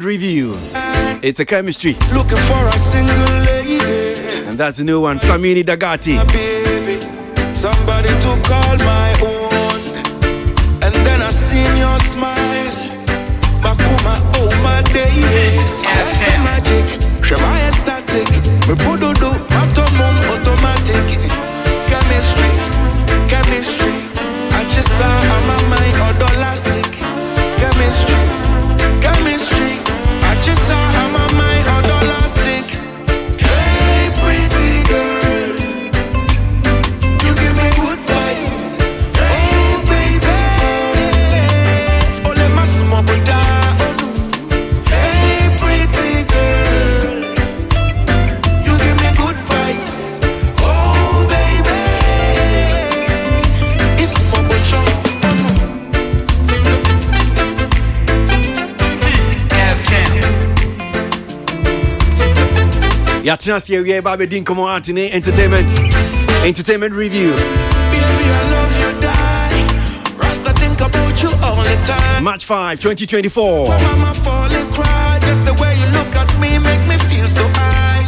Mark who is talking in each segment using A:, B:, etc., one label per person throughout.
A: Review. It's a chemistry.
B: Looking for a single lady.
A: And that's a new one. Samini Dagati.
B: Baby, somebody to call my own. And then I seen your smile. Makuma, oh my days. That's a magic. Shemaya static. Me pododo, atomum automatic. Chemistry, chemistry. I just saw my mind odolastic. Chemistry, chemistry. I just saw my mind odolastic. Hey, pretty girl, you give me good vibes. Hey, baby, oh let my small Buddha, oh no. Hey, pretty girl, you give me good vibes. Oh baby, it's my Buddha, oh no.
A: Yeah, chance here, yeah, Baby Din, come on, today, entertainment review.
B: Baby, I love you, die. Rasta think about you all the time.
A: Match 5, 2024.
B: Mama falling cry, just the way you look at me make me feel so high.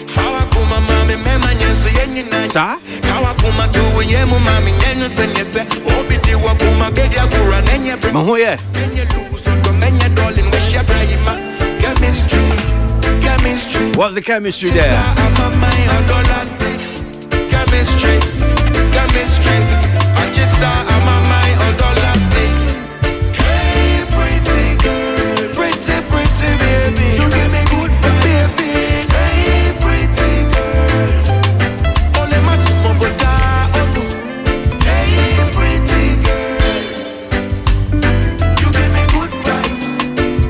B: Fawa kuma mami mema nyenso yenye na.
A: Sa?
B: Kawa kuma tuwe yemu mami nyenyo senyese. Obiti wa kuma bedi akura nenye bre.
A: Mahoye.
B: Nenye luso do nenye dolin we share brahima. Chemistry, chemistry.
A: What's the chemistry there?
B: I'm my odolastic. Chemistry, chemistry. I just saw I'm my odolastic. Hey, pretty girl, pretty baby, you give me good vibes. Hey, pretty girl, only my small Buddha, oh no. Hey, pretty girl, you give me good vibes.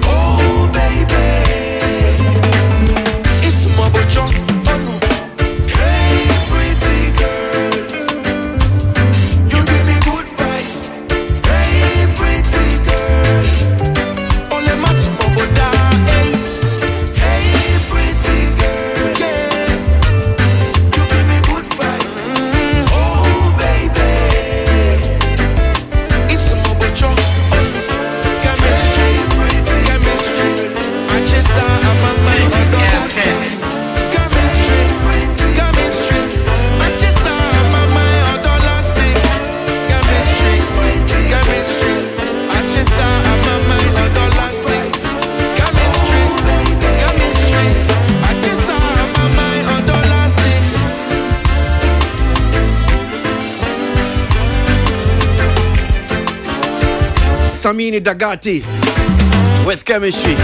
B: Oh baby, it's my Buddha, oh no. Hey, pretty girl, you give me good vibes. Hey, pretty girl, only my small Buddha, hey. Hey, pretty girl, yeah, you give me good vibes. Oh baby, it's my Buddha, oh no. Chemistry, pretty chemistry. I just saw my mind on chemistry, chemistry. I just saw my mind on elastic. Chemistry, chemistry. I just saw my mind on elastic. Chemistry, chemistry. I just saw my mind on elastic.
A: Samini Dagati with chemistry.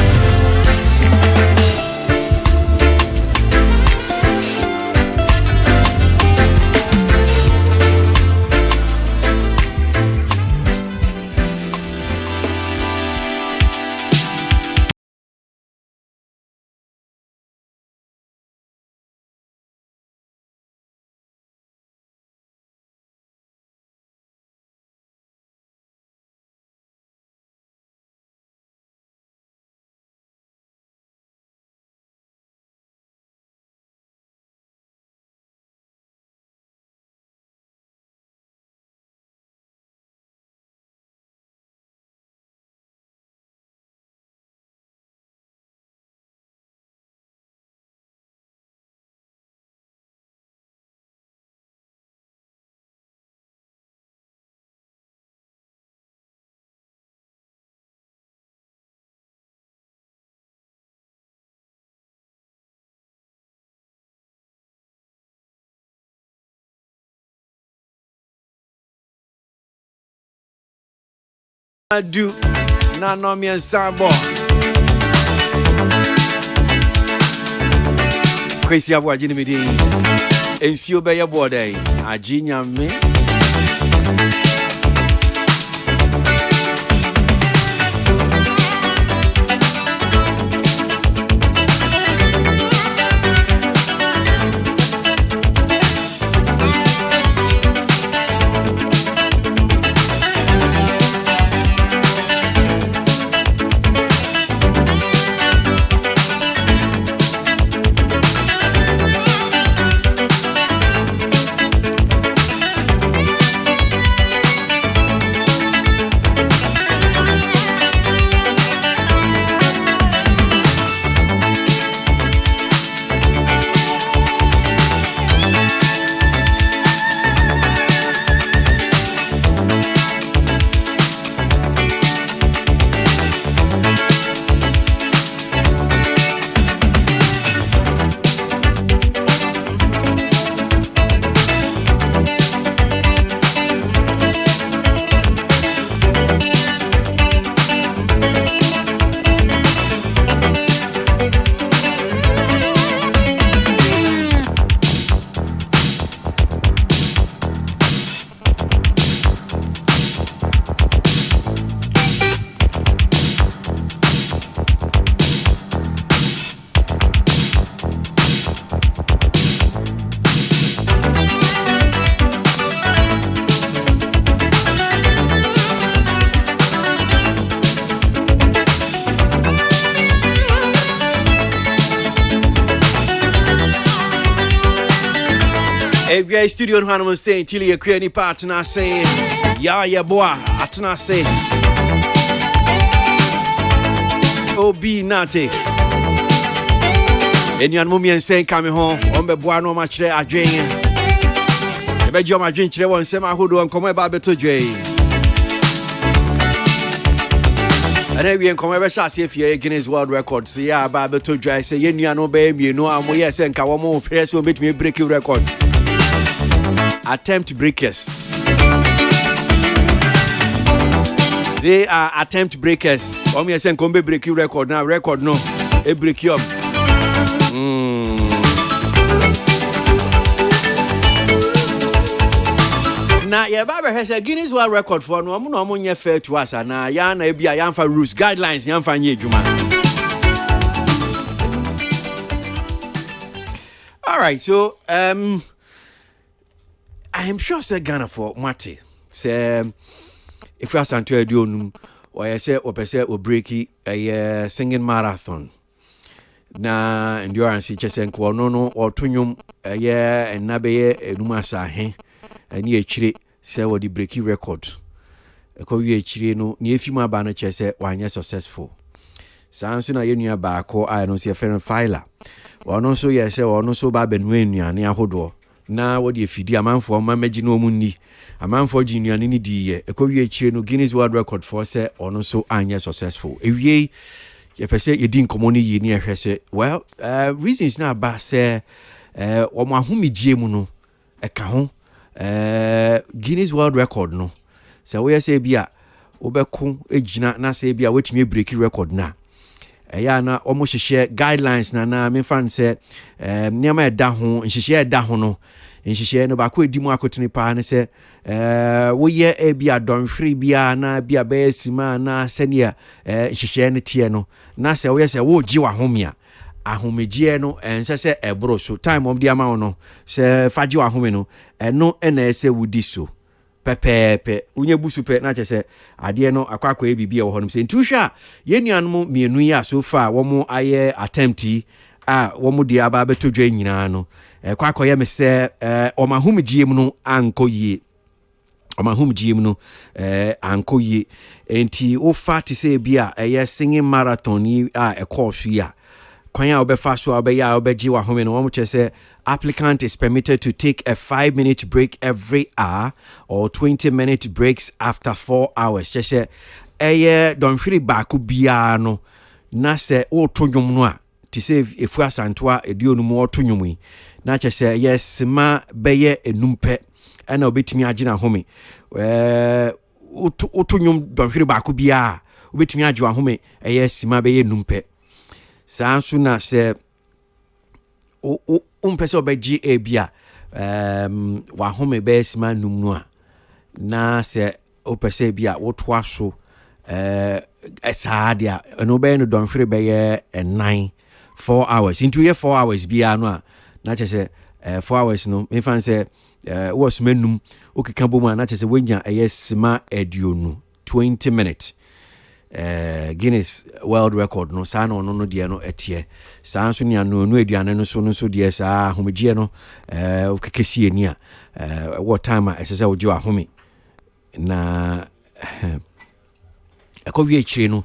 A: I do not know me and Sambo. Crazy abo ajini midi. Ensio be ya bode. Ajinya me. Every studio no hanom saying till you create any partner saying yeah boy atna say Obi Nate Enyan mumien saying come home on be boa no match there adwen e be jo ma dwen kire won sem ahodo nkomo e ba beto dwe ana wi nkomo be sha se fie Guinness World Record see ya ba beto dwe say yenua no be mienu amo ye se nka wo mo press wo betimi break record attempt breakers. They are attempt breakers. Omi esen kombe break you record now. Record no, e break you up. Now yeah, Baba has a Guinness World Record for no. Amu no amu nye fair to us. Na ya na ebi ya fa rules guidelines ya fa nye juma. All right, so I am sure say Ghana for Mate say if you are santo edionum or I say opese o breaki a singing marathon na endurance chese nko no or tunyum ye enabeye enuma sahe ani echire say wo di breaki record ko wi echire no ni efimu aba no chese wanye successful sanso na yenua ba ko I no say friend filer wono so ye say wono so ba benu enuane ahodo na wo de fidi amanfo ma magi no munni amanfo ginuane ni diye ekowie chire no Guinness World Record for say ono so anye successful ewie ye pese ye din komo ni yi ni ehwese well reasons na ba say omo ahomegye mu no eka ho Guinness World Record no say we say bia obeko egina na say bia wetimi break record na ya na omo hihye guidelines na me fan say niam eda ho nhihye eda ho no nhihye no ba ko edimu akotene pa ne say wo ye e bia don free bia na bia ba esima na senia nhihye ne tie no na say wo ye say wo gi wa homia ahomegye no ense say ebro so time om dia ma no say fagi wa home no eno na ese wudi so pepepe unye busupe na chese ade no akwakwa ebibia wo honum se ntuhwa yenuanom mienu ya so far wo mu aye attempt wo mu dia ba betodwa nyina no kwakwa ye me se omahomegye mu no ankoyie omahomegye mu no ankoyie enti wo fa te se bia eye singing marathon yi course ya kwanya obefa so obeya obeji wa home no wo chese applicant is permitted to take a 5-minute break every hour or 20-minute breaks after 4 hours. Chese don free baku bia no na se o tonwom no a ti se efu asantoa eduonu mu otonyom yi na chese yes ma beye enumpe ana obetimi agina home otonyom don free baku bia obetimi agwa home yes ma beye enumpe sansu na se pese obeji ebia wa home be sima num no a na se o pese bia wo toa so esaadia no be no don free be 4 hours into 4 hours bia no a na chese 4 hours no me fan se wo sima num o keka bomu na chese wenya sima eduonu 20 minutes Guinness World Record no sa no de no etie sa so nia no aduane no so de sa homegye no kekesie ni a what time esese wo jiwa home na ekowie chire no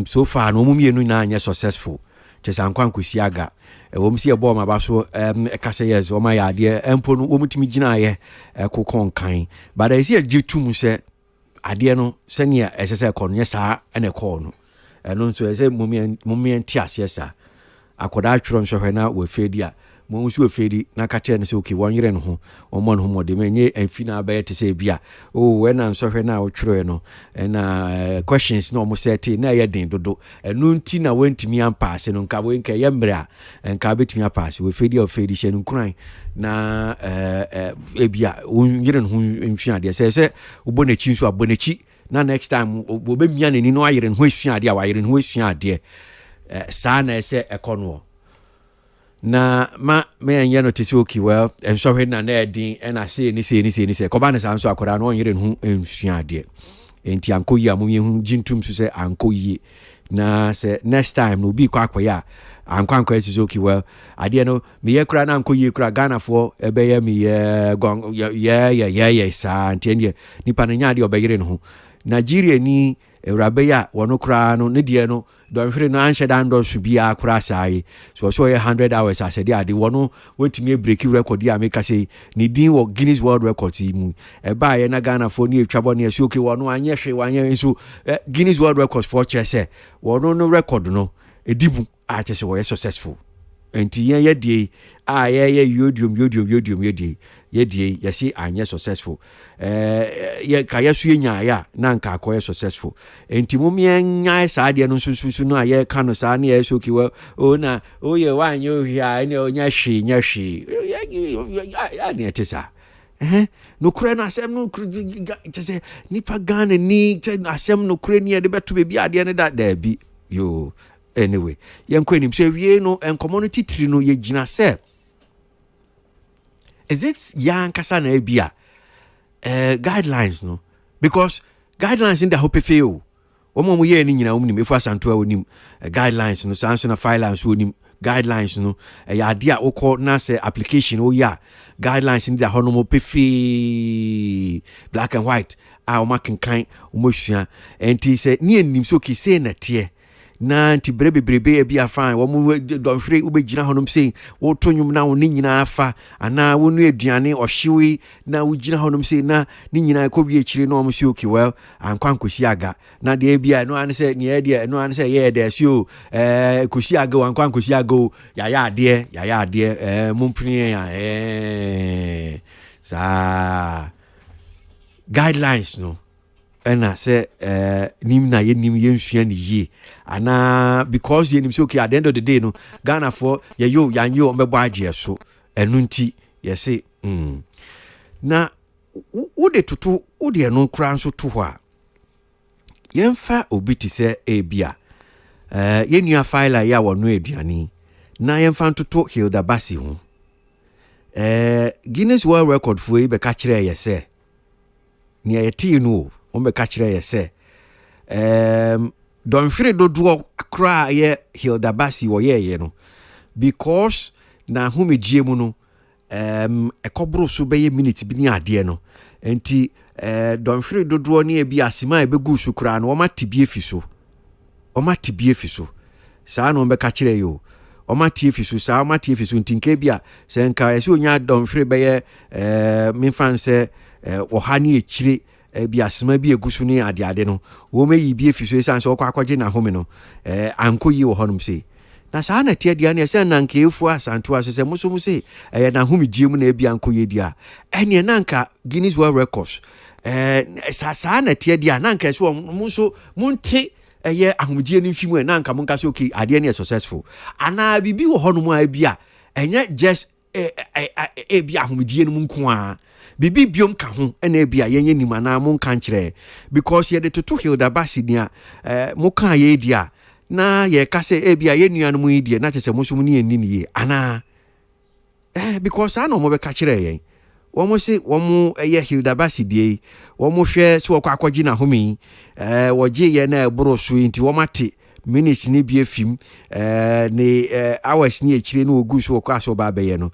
A: so far no mumienu na anya successful chesa nkwankosi aga wo msi ebo ma ba so ekase yes wo ma ya de empo no wo mutimi gina ye kokon kan but I see a jitu se ade no senia esese konye saa ene call no eno nso ese mumien ti asiesa akoda atworo nhwehwe na we fedi a mo nso we fedi na ka kire ne se okay won yire no ho omon ho mode menye amfi na ba yete se bia o we na nhwehwe na wo tworo no na questions no mo seti na ye den dodo eno nti na wentimi ampaase no nka we nka ye mra nka betimi ampaase we fedi o fedi she no kran na ebia yire no ho nhwi ade se obonachi nso abonachi na next time obemia nani no ayire no ho esua ade a wayire no ho esua ade sa na ese ekono na me anya no tisi oki well enso hwe na edin na se ni se ko ba ne sa nso akora no yire no ho ensua ade enti ankoyi amuye hu jintum so se ankoyi na say next time no be kwakoya ankwankwa is okay well ade no me ye kura na anko ye kura Ghana for ebe ye me ye gong ye sa ntende nipa na nya de obeyere no ho Nigeria ni ewrabe ya wono kura no ne de no don hwere no anhye dan do so bia kura sai so ye 100 hours asede ade wono wetumi break record ya make say ni din wo Guinness World Records mu eba ye na Ghana for ni etwabo na so okay wono anye hwe wanye so Guinness World Records for chere say wono no record no edibu a che say wo successful enti ye die a ye yodium ye die ye see anye successful ye ka ye so nya ya na nka akoye successful enti mum ye nya sa de no susu no aye ka no sa na ye so ki o na o ye wanye o hia ne o nya hwe ya ne etesa no kure na asem no say nipa Ghana ni asem no kure ni de beto be bia de ne da bi yo anyway yenko enim say wie no en community tree no ye gina say is it yan kasa na bia guidelines no because guidelines in the hope fail omo ye ni nyina onim efu asanto a onim guidelines no sanso na filings onim guidelines no ya ade a okọ na say application o ya guidelines in the honomo pefi black and white a o makenkan o mohua enti say ni enim so ki say na tie na nti brebe bia fine wo mu don hwere ubegina honom sei wo tonyum na wo ni nyina afa ana wo nu aduane ohyewi na wo gina honom sei na ni nyina ko wie chire na o msi okay well ankwankosi aga na de bia no ane se ne de no ane se ye de sio kosi aga ankwankosi aga ya ade mumpini ya sa guidelines no ena say nim na ye nim ye nsua ni ye ana because ye nim so okay at the end of the day no Ghana for ye yo yanyo mbebo agye so enu nti ye say na wo de tutu wo de no kra nso to ho a yemfa obiti say ebia ye nua file ya wono aduani na yemfa ntoto Hilda Basi ho Guinness World Record for e be ka kire ye say ni ye ti no ombe ka kire ye say don hwere dodo akra ye Hilda Basi wo ye no because na humedie mu no ekobro so be ye minute bi ni ade no enti don hwere dodo ne e bi asima e be gu so kra no o ma tibie fi so saa no ombe ka kire yo o ma tie fi so saa o ma tie fi so ntinka bia se nka ese onya don hwere be ye minfan se wo ha ni ekire bi asema bi egusu ni ade no wo me yi bi efiso esan so kwa akwaje na home no ankoyi wo honum sei na saa na tie dia na ese na nka efu asanto asese muso sei na home die mu na bi ankoyi dia ene na nka Guinness World Records saa na tie dia na nka so muso munte ahomdie ni mfimu na nka monka so okay ade na successful ana bibi wo honum a bia enye just bi ahomdie no mu nko a bibi biom ka ho ena bia yenye nima na mo nka nkire because ye de toto Hilda Basi nia mo kan ye dia na ye ka se bia ye nuanu mu die na chese mo so mu ni eni ni ana because ana mo be ka kire yen wo mo se wo mo ye Hilda Basi die wo mo hwe se wo kwa akwaji na homi wo je ye na eboro so nti wo mate minutes ni bi afim ne hours ni ekire no ogu so kwa so ba be ye no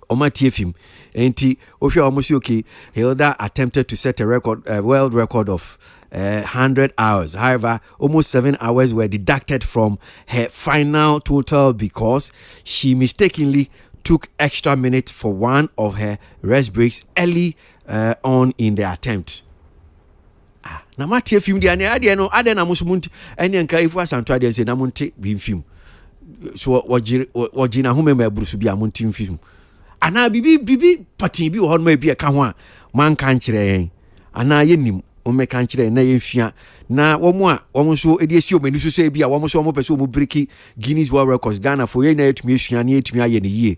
A: Omati FM enti ohwe omosi okay Hilda attempted to set a record world record of 100 hours. However, almost 7 hours were deducted from her final total because she mistakenly took extra minutes for one of her rest breaks early on in the attempt. Na mati FM dia ne ade na musumunti ene nka ifu asanto ade se na munti bi film so wajina home me brusu bi amunti film ana bibi patin bi wo ho ma bi e ka ho a man kan kire yen ana yenim o me kan kire na yefia na wo so edi esi o mani so se bi a wo so mo pese o mo breaki Guinness World Records Ghana for ye na etumi esua na etumi aye ne yie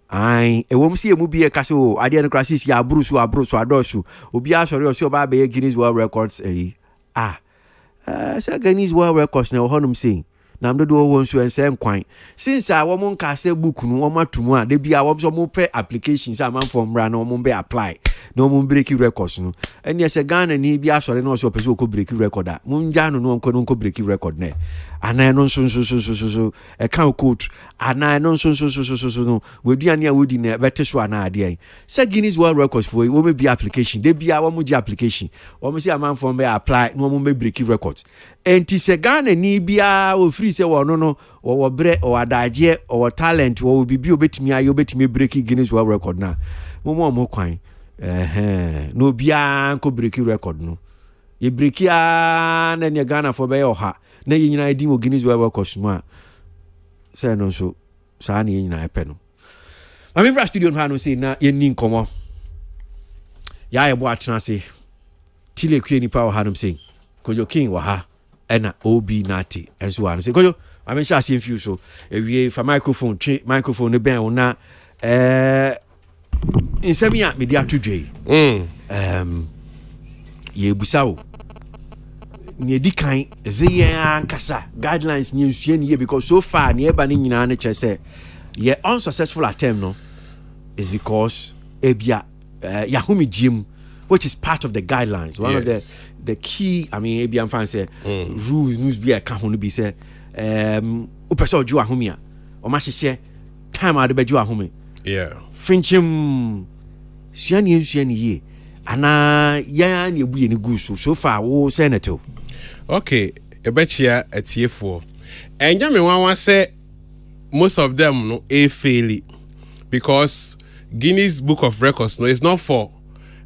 A: ai wo msi emu bi e ka se o ade no crisis ya abrusu adosu obi asori o se o ba be Guinness World Records say Guinness World Records na ho no msi nam do wo nso ense nkwan since a wo mon ka say book no wo matumu a de bia wo so mo pay applications a man from bra na wo mon be apply na wo mon break records no ene se Ghana ni bia asore na wo so pese wo ko break record a mun ja no no ko break record na ana no so e kan coach ana no so no we duane a wodi na bete so ana ade say Guinness World Records for wo me be application de bia wo mo di application wo mo say a man from be apply no mo be break records enti se Ghana ni bia wo free say wo no wo bre o adaje o talent wo bibi obetimi ayo obetimi break Guinness World Record na mo kwan no bia ko break record no ye break ya na ne Ghana for be oha na ye nyina di wo Guinness World Records no say no so sa na ye nyina epe no ma me studio no ha no say na ye ni nkomo ya ye bo atena se tile kue nipa o ha no say Kojo King wa ha ena obi nati enso wa no say Kojo I mean sha see few so ewie fa microphone ne ben una insomnia media tudwe ye busawo ne di kan ze ye ankasa guidelines ni nsue ni because so far ne eba ni nyina ne che say ye unsuccessful attempt no is because ebia yahumi gym which is part of the guidelines one of the key I mean ebia fan say rules news be a ka ho no be say upese oju ahumi a o ma hye time ade beju ahumi finchim suani ye ana ya na ebuye ni gusu so far wo senator
C: okay ebechia atiefo enja me wan say most of them no fail because Guinness Book of Records no is not for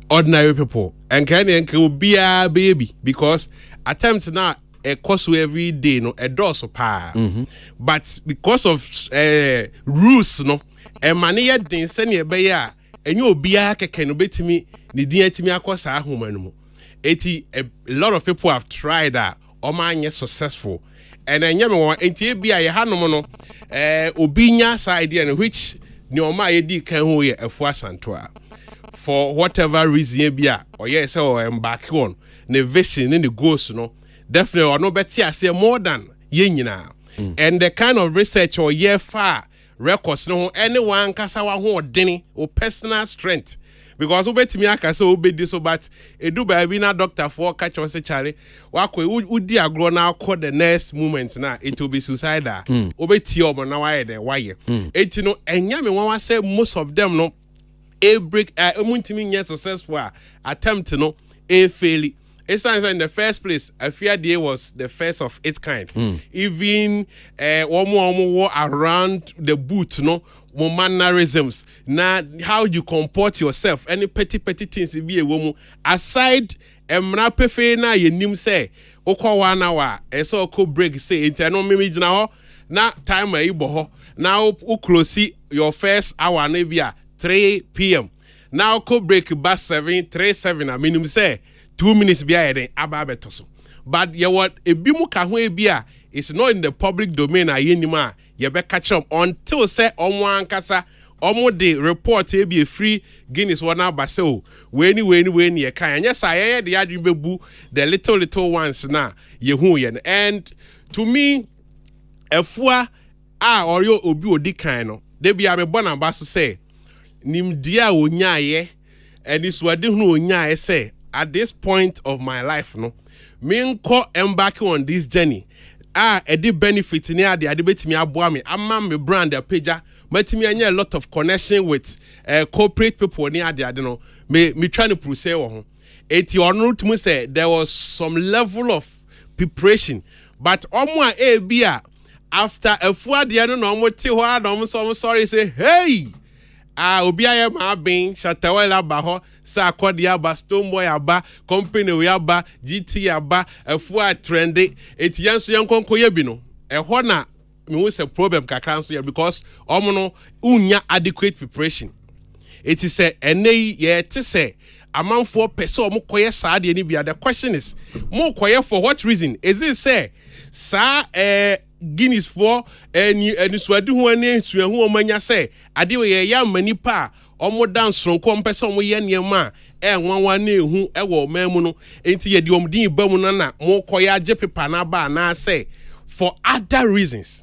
C: ordinary people and can be a baby because attempts now a cost every day no a does pa but because of rules no e mania den sene e be ya enye obia keke no betimi ne din atimi akosa ahoma no mu eti a lot of people have tried that o ma anye successful and enye me won enti e bia ye hanom no obinya side no which ni o ma ye di kan ho ye afu asanto a for whatever reason bia or yes say o embark on ne vision ne goals no definitely or no better say more than ye nyina and the kind of research or year far records no anyone kasa wa ho odeni o personal strength because obetimi aka say obedi so but edu ba bi na doctor for catch us chare wa ko udi agro na akọ the next moment na it will be suicidal obeti omo na why the why eti no enya me wan say most of them no a break emuntimi nye successful attempt no a fail. It's in the first place, I fear day was the first of its kind. Even one more around the boot, no more mannerisms. Now, how you comport yourself, any petty things be a woman aside. Mrape na ye nim say okwa 1 hour. So ko break say internal mimi now. Na time e bo now u close your first hour na bia 3 p.m. Now ko break by 7:37. I mean say 2 minutes behind the ababetoso. But you what a bimu kahwe bia is not in the public domain ayenima ye be catch up until say onwan kasa omo de report e be free Guinness one ba say o we ni ye kan yes I the adwin bebu the little ones na ye hu ye and to me efua or yo obi odi kan no de bia me bona ba so say nimdia onyaye and is wade hu onyaye say at this point of my life, no, me embarking on this journey. The benefit in here, the betimi aboa me. I'm me brand a pager. Metimi anya a lot of connection with corporate people near the no. Me trying to process on. It you know to me say there was some level of preparation, but omo a bia after a few the no no mo ti ho no so sorry say hey. Obi aye ma bin Shatawela ba ho sa akodi aba Stone Boy aba company we aba GT aba afu a trendy etiyan so yankonko ye bi no ho na me wo se problem kakra so ye because omo no unya adequate preparation it is say enei ye te say amanfo pese omo koye saa de ni bia the question is mo koye for what reason is it say sa Guinness for any swadi hu ani sua hu omanya say ade we ya mani pa omo dance ronko mpese omo ye niema nwanwa na ehu ewo mamu no enti ye di omdin ba mu na mo koya age pepa na ba na say for other reasons.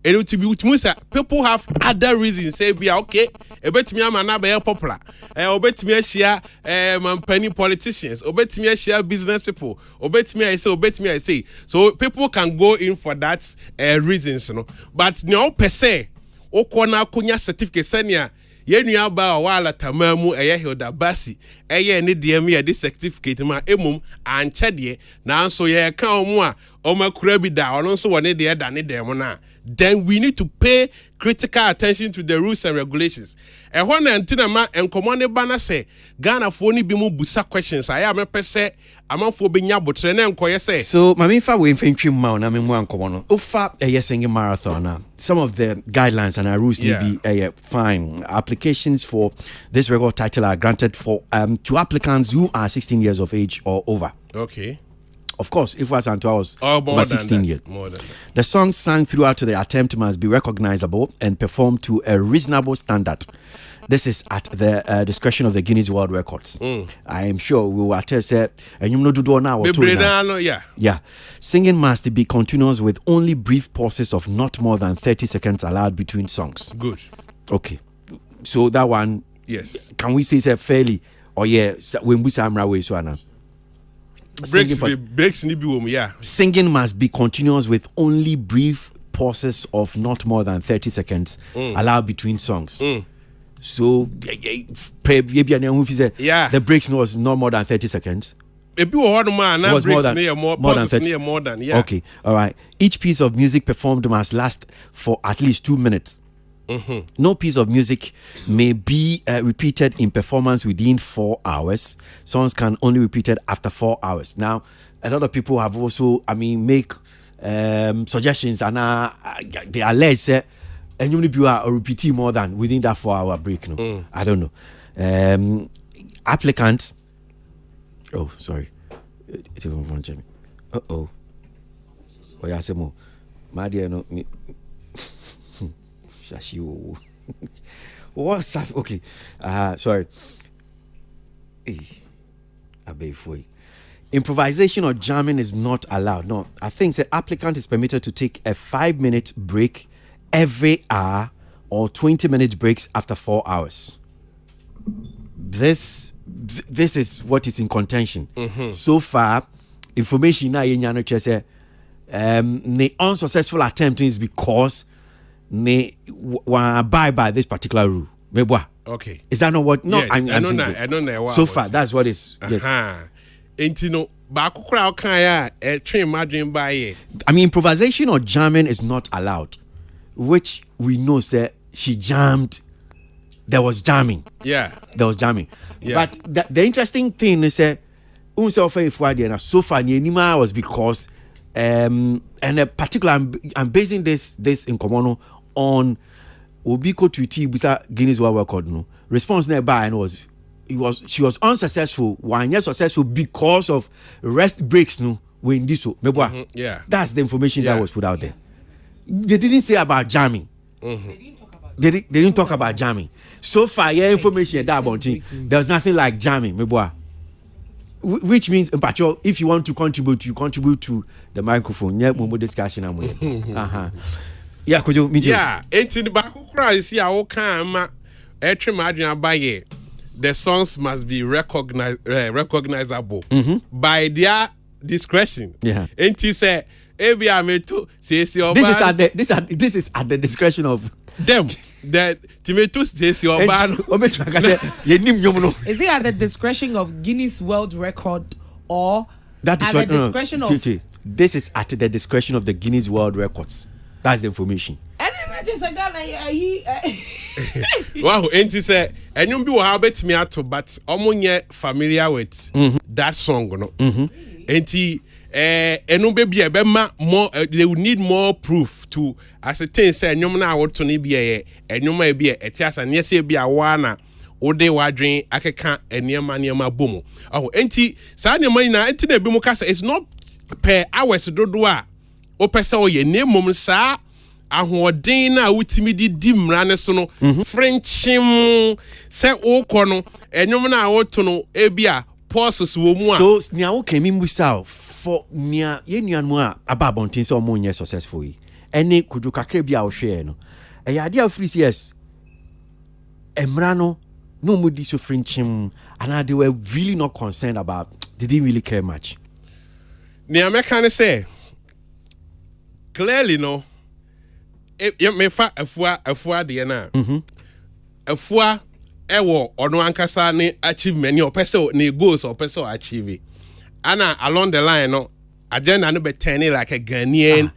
C: And it will be people have other reasons. Say, be okay, a bet me am be popular. I bet me share penny politicians, or bet me share business people, or bet me I say. So people can go in for that reasons, you know. But no per se, o kona kunya certificate senior. Yenu aba wala tamamu Hilda Basi ne de me this certificate ma emum anche de na so ye ka omu a omakura bi da ono so woni de da ne dem na. Then we need to pay critical attention to the rules and regulations. And when antina ma enkomo ne ba na say Ghana fo ni bi mu busa questions I am pese amanfo be nya botre na enkoye say.
A: So mami fa we infantry ma na me mu ankomo no. Ofa singing marathon. Some of the guidelines and our rules need be fine. Applications for this record title are granted for to applicants who are 16 years of age or over.
C: Okay.
A: Of course, if was until I was over 16 years.
C: More than that.
A: The songs sung throughout the attempt must be recognizable and performed to a reasonable standard. This is at the discretion of the Guinness World Records. I am sure we will attest that. And you know, do now. Yeah. Singing must be continuous with only brief pauses of not more than 30 seconds allowed between songs.
C: Good.
A: Okay. So that one.
C: Yes.
A: Can we say fairly? Or when we say way so now.
C: Breaks
A: Singing must be continuous with only brief pauses of not more than 30 seconds allowed between songs. So the breaks was not more than 30 seconds.
C: It was more than 30.
A: Okay, all right. Each piece of music performed must last for at least 2 minutes. No piece of music may be repeated in performance within 4 hours. Songs can only be repeated after 4 hours. Now, a lot of people have also, make suggestions, and they allege that and you people are repeating more than within that 4 hour break. No, I don't know. Applicant. Oh, sorry. It even wrong, Jamie. Oh, yeah, say more. My dear, no. What's up? Okay. Sorry. Improvisation or jamming is not allowed. No, I think the applicant is permitted to take a 5-minute break every hour or 20-minute breaks after 4 hours. This is what is in contention. So far, information now in Yano say the unsuccessful attempt is because may abide by this particular rule.
C: Okay.
A: Is that not what? No,
C: yes,
A: I
C: don't know.
A: So far, that's what is. Yes. Improvisation or jamming is not allowed, which we know. Say she jammed. There was jamming.
C: Yeah.
A: There was jamming.
C: Yeah.
A: But the interesting thing is that so far Nima was because and a particular I'm basing this in Komono on Obiko Tuti Bisa Guinness World Record. No response nearby and she was unsuccessful. One year successful because of rest breaks. No, when this so
C: yeah,
A: that's the information that was put out there. They didn't say about jamming. They didn't talk about jamming. So far, your information that about there's nothing like jamming. Which means, if you want to contribute, you contribute to the microphone. Yeah, we discussion. Yeah, could you?
C: Yeah, it's in the back of Christ. Yeah, okay, the songs must be recognizable by their discretion.
A: Yeah,
C: and he said, "This is
A: at the discretion of
C: them." That tomato says your ban.
A: Is
D: it at the discretion of Guinness World Record or
A: that is
D: at the discretion of?
A: This is at the discretion of the Guinness World Records. That's the information.
D: And just a guy
C: wow, and he said, and you be how bet me out, but I'm familiar with that song, no? And he. And baby, more they would need more proof to ascertain say nyom na woto ne bia enyom a bia etias and yes bia wana ode wadwen akeka eniema bomu oh enti sa nyoma na enti na bi mu kasa it's not per hours dodo a opese oye ne mom sa ahoden na wutimi di mra ne so no frenchim se okọ no enyom na woto no ebia pauses wo mu a
A: so nya wo kemi musa for nia ye nuanu a aba bontin so mo nye successful yi ene kudu kakra bi a wo hwe no e ya dia free yes emra no mu di so frinchim and they were really not concerned about, they didn't really care much.
C: Nia me can say clearly no me fa afua de na afua ewo ono ankasa ne achievement ni opese ne goals opese achieve ana along the line no agenda no be turn like a Ghanaian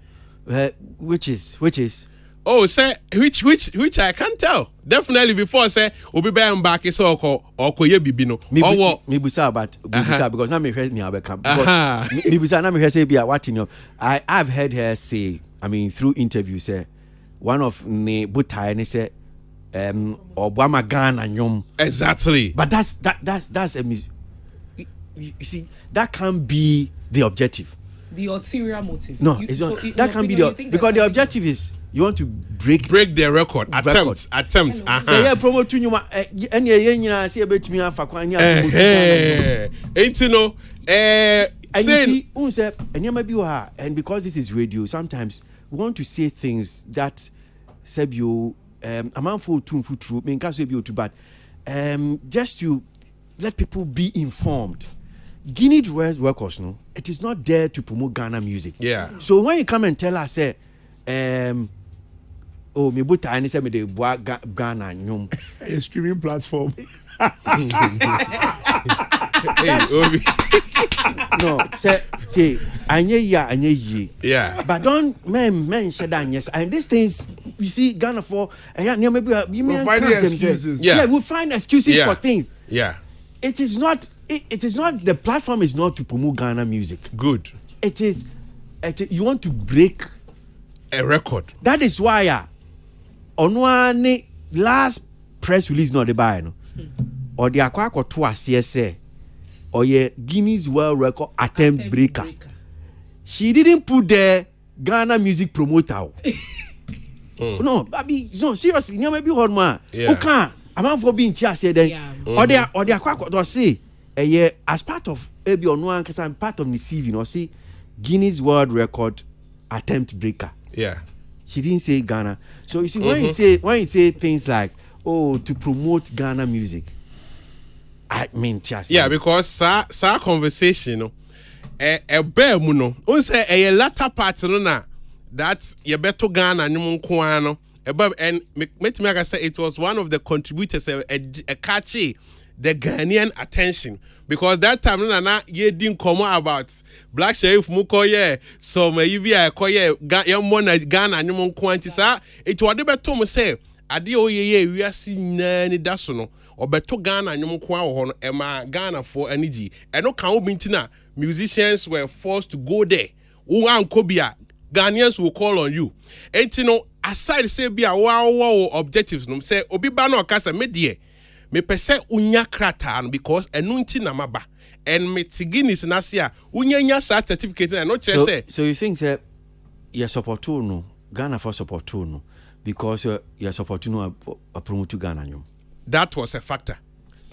A: which is
C: oh say which I can't tell definitely before say obi be back so okoye bibi no owo
A: me busa because na me hwe ni abeka because me busa na me hwe say bia what you I've heard her say, I mean through interviews, say one of ne butai ne say Obama Ghana nyom
C: exactly,
A: but that's a you see that can't be the objective,
D: the ulterior motive.
A: No, it's not. That can't be because the objective is you want to break
C: their record. Attempt.
A: Say yeah, promote to you. Any year, see about me and Fakwanya.
C: Ain't you know?
A: And you see, and because this is radio, sometimes we want to say things that say you amount for true, mean can't say you too bad. Just to let people be informed. Guinness World Records, no, it is not there to promote Ghana music.
C: Yeah.
A: So when you come and tell us, say, oh, me buta ani say me de boa Ghana nyom.
E: A streaming platform.
A: No, say, anye ye.
C: Yeah.
A: But don't mention that yes. And these things, you see, Ghana for, maybe you may
E: find excuses.
A: Yeah, we'll find excuses for things.
C: Yeah.
A: It is not. The platform is not to promote Ghana music.
C: Good.
A: It is. You want to break
C: a record.
A: That is why on one last press release not the buy no or the akwa to CSA or Guinness World Record attempt breaker. She didn't put the Ghana music promoter. No, baby, no, seriously, you maybe hold man. Okay, I'm for being here then. Or the akwa to say as part of maybe on one case I'm part of receiving or see Guinness World Record attempt breaker.
C: Yeah.
A: She didn't say Ghana. So you see when you say things like to promote Ghana music, I mean
C: yeah, because sa conversation no bear mu no on say a latter part no na that you better Ghana nyum nko no and make me say it was one of the contributors a catchy the Ghanaian attention, because that time na ye didn't come about Black Sheriff Mukoye so maybe I call ye Ghana nyum nko anti sa it was the better to say ade oyeye we are seeing nani dasono obeto Ghana nyum nko ho no ema Ghana for energy and no kan obintina musicians were forced to go there who anko bia Ghanaians will call on you etino aside say bia wow objectives no say obi ba na okasa me de me pese unya krata because enunti na maba and me Guinness na sia unya certificate na no say.
A: So you think that you support no Ghana for support no because you support no promote Ghana nyum.
C: That was a factor.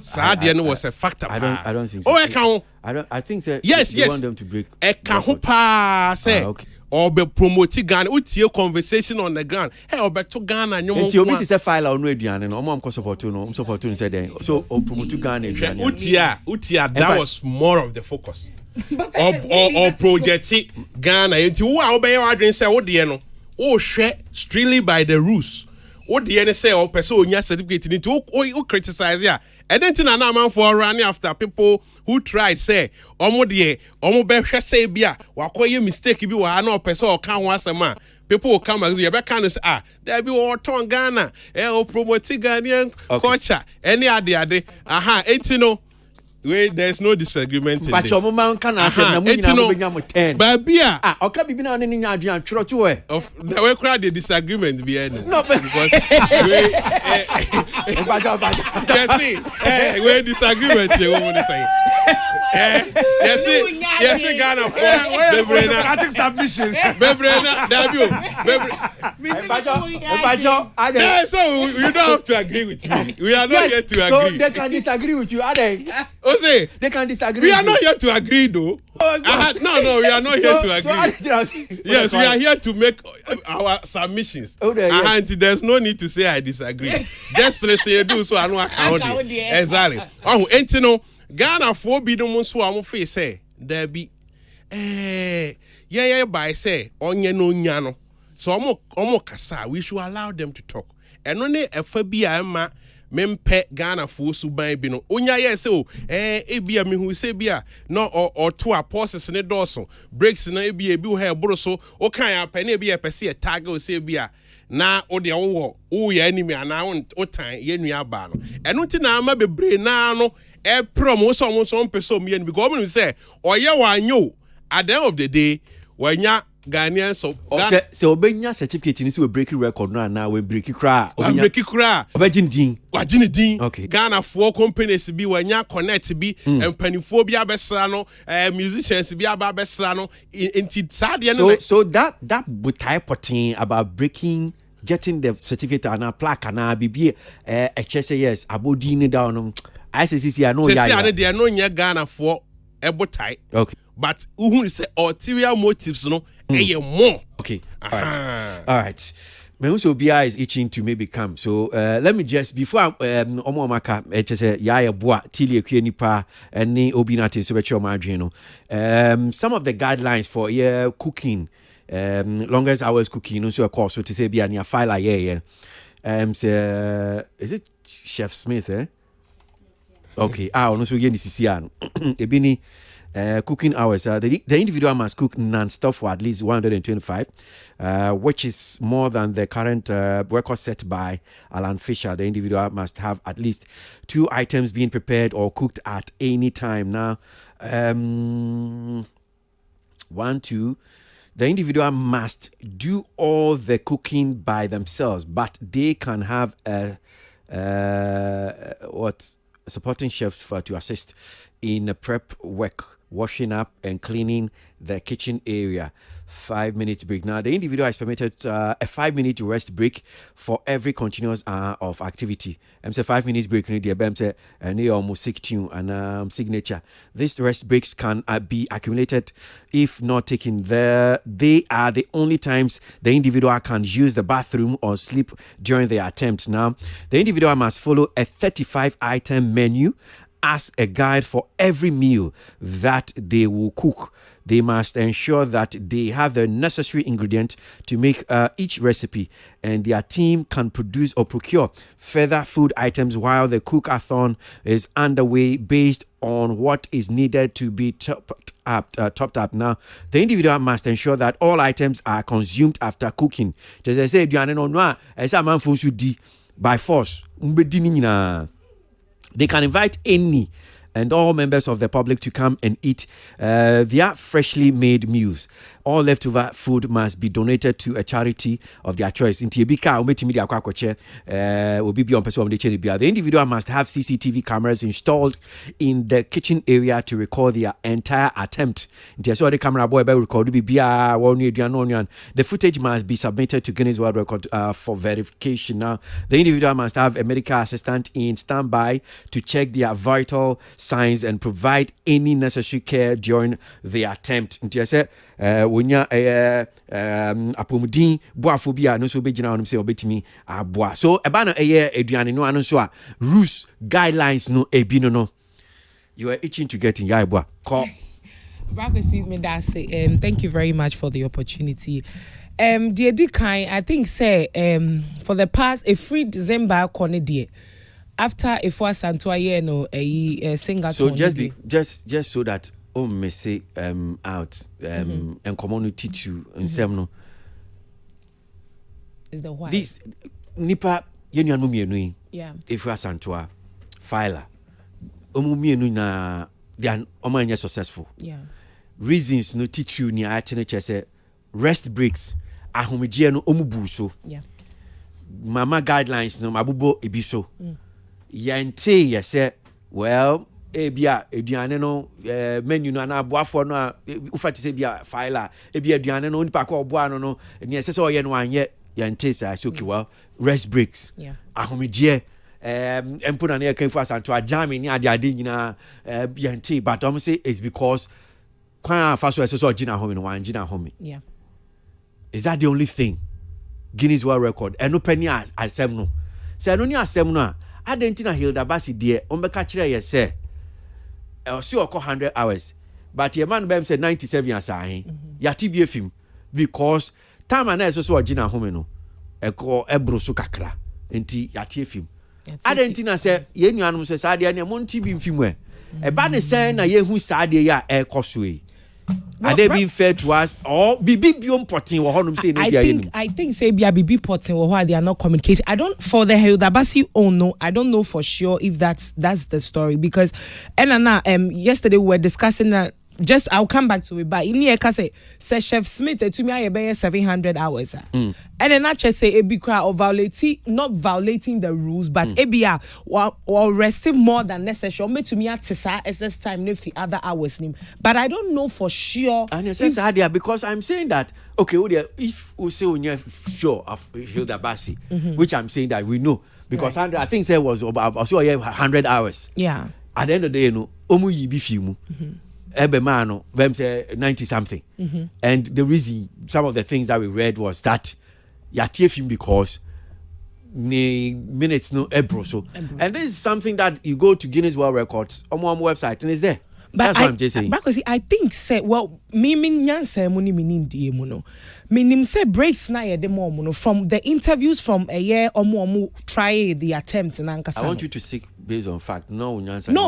C: Sadian was a factor.
A: I don't think so. I think that
C: yes.
A: want them to break.
C: Say okay. Or be promoting Ghana, utie conversation on the ground. Hey, or be to Ghana, you
A: want me to say file on radio and I'm support no, say then. So or promote Ghana.
C: Utia, that was more of the focus. or project Ghana. Until who are obey your say, oh dear no, oh share strictly by the rules. Oh dear say, oh person onya certificate into oh criticize ya. And then na man for running after people who tried say omo be hwe say bia wakoye mistake bi wa na opese o kan ho asema people will come and you be kan say there be o ton Ghana o promote Ghanaian culture any ade etino wait, there's no disagreement in
A: but
C: this.
A: But your man can answer na mu nyina mo benya mo 10
C: babia
A: oka bibi na ne nya adwan tworo to we
C: of we crowd the disagreement be any
A: no
C: because we disagreement you want to say Yes, Ghana for
E: Democratic submission.
C: So you don't have to agree with me. We are not here to
A: So
C: agree.
A: they can disagree with you, are they?
C: Jose,
A: They can disagree.
C: we are
A: with
C: not
A: you.
C: here to agree though. No, we are not here to agree. Yes, we are here to make our submissions.
A: Oh, there, yes.
C: There's no need to say I disagree. Just let's say do so I know account. Exactly. Oh, and you know, Ghana for be the most one face say there be by say onye no nyano. So omo kasa we should allow them to talk. And only a fabia ma mempe Ghana for suban bi no onya ye say o ebia me hu say bia no or to a process ne doso breaks na ebia bi wo ha boro so o kan apa na ebia pese e tag o say bia na o de wo ye enemy ana o tan ye nua ba no eno ti na ama bebre na no e prom so pese o me because me say oye wanyo at the end of the day wanya Ghanaian so
A: obenya certificate ni so we break record no na we break kra
C: obegin din
A: okay.
C: Ghana for companies bi wanya connect bi empanifo bi abesra no musicians bi abesra no into sad
A: so that butai potin about getting the certificate and a plaque and a bibi yes abodini down ICCC I know
C: they no nya Ghana for ebotai
A: okay
C: but who say ulterior motives no more.
A: Okay. All right. Mehuso BI is itching to maybe come. So let me just before omo maka say ya boa tili ekue nipa eni obi na tin so be chiro madwen no. Some of the guidelines for cooking longest hours cooking no so course so to say bia near file is it Chef Smith Okay. No so ye ni sisia no. Ebini cooking hours. The individual must cook non-stop for at least 125, which is more than the current record set by Alan Fisher. The individual must have at least 2 items being prepared or cooked at any time. Now, 1, 2. The individual must do all the cooking by themselves, but they can have supporting chefs to assist in prep work, washing up and cleaning the kitchen area. 5 minutes break. Now, the individual is permitted a 5-minute rest break for every continuous hour of activity. I'm saying 5 minutes break. I'm saying almost 6 tune and signature. These rest breaks can be accumulated if not taken. They are the only times the individual can use the bathroom or sleep during the attempt. Now, the individual must follow a 35-item menu as a guide for every meal that they will cook. They must ensure that they have the necessary ingredient to make each recipe, and their team can produce or procure further food items while the cook-a-thon is underway based on what is needed to be topped up. Now, the individual must ensure that all items are consumed after cooking. As I say, by force. They can invite any and all members of the public to come and eat their freshly made meals. All leftover food must be donated to a charity of their choice. The individual must have CCTV cameras installed in the kitchen area to record their entire attempt. The footage must be submitted to Guinness World Record for verification. Now, the individual must have a medical assistant in standby to check their vital signs and provide any necessary care during the attempt. Wonya apomudin boafobia no so begina onum say obetimi aboa so eba no aduane no anu so a rules guidelines no ebi no you are itching to get in ya aboa call
D: thank you very much for the opportunity. I think say for the past a free December corner after a first Santoye no a singer
A: so just so that me say out and community to and no
D: is the why
A: this nipa yenu anu mienu
D: yeah
A: if you are santua filer mienu na they are omanya successful
D: yeah
A: reasons no teach you ni atene say rest breaks ahomegye no omubu so
D: yeah
A: mama guidelines no mabubo ebi so yente say well ebia aduane no menu no na boafo no a ufa te se bia file ebia aduane no nipa ko oboa no ne ese se oye no anye yante sa so ki well rest breaks ahomedie empuna na kan fu asanto ajame ni ade nyina yante but am say it's because kwan afa so ese so ogina home no wan gina home is that the only thing Guinness World Record eno pani asem no se eno ni asem no a adentina Hilda Basi de ombeka kire ye se see 100 hours but your man bem said 97 asahin yati bi film because time na so ogina home no eko ebro so kakra enti yati film adentina say ye nuanom say saade na monti bi film e ba ne say na ye hu saade ya ekoso yi are they being fair to us or bibi biom potting wo honum say no bia
D: I think say bia bibi potting wo they are not communicating. I don't for the Hilda Basi no, I don't know for sure if that's the story because yesterday we were discussing that. Just I'll come back to it, but in here, say Chef Smith to me, I be 700 hours, and then I just say be cry or not violating the rules, but ebia or resting more than necessary. Me to me at SS time no fi other hours nim, but I don't know for sure.
A: And it says idea because I'm saying that okay, if we say we sure of Hilda Basi, which I'm saying that we know because right. I think say was about 100 hours.
D: Yeah.
A: At the end of the day, you know, omu yibi fimu. Ebemano, them say 90 something, and the reason some of the things that we read was that yatie because the minutes no ebro so, and this is something that you go to Guinness World Records on one website and it's there. But that's what I'm just saying.
D: Because I think say well, me nyansa muni minim die mu no. Minim say breaks na ye de mo no from the interviews from a year omo try the attempt na nkasa.
A: I want you to seek based on fact. No nyansa.
D: No,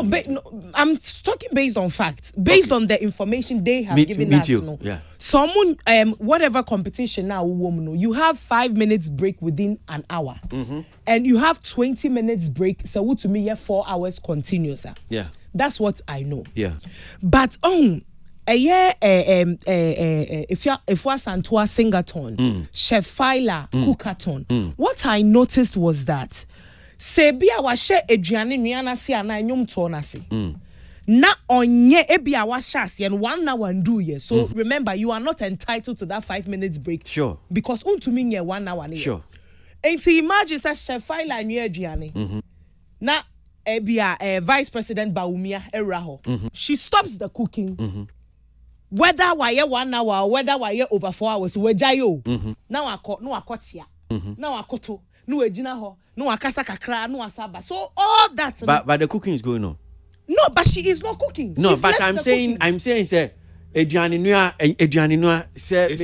D: I'm talking based on fact. Based on the information they have given us. No.
A: Yeah.
D: Someone whatever competition now no, you have 5 minutes break within an hour. And you have 20 minutes break. So to me 4 hours continuous.
A: Yeah.
D: That's what I know.
A: Yeah.
D: But a year if was Santua Singaton, Chef Fila Cookaton, what I noticed was that Sebia was share Adriani Niana si ana nyum tonasi. Na onye ebia was shasi and 1 hour and do ye. So remember, you are not entitled to that 5 minutes break.
A: Sure.
D: Because to me 1 hour.
A: Sure.
D: And to imagine that Chef Fila and Adriani. Na ebia Vice President Baumia Eraho. She stops the cooking. Whether why 1 hour or whether why over 4 hours, we jayo. Now I caught no akotia. Now I koto no ejina ho no akasa kakra no asaba. So all that.
A: But the cooking is going on.
D: No, but she is not cooking.
A: No,
D: she's
A: but I'm saying say Eduani Nua say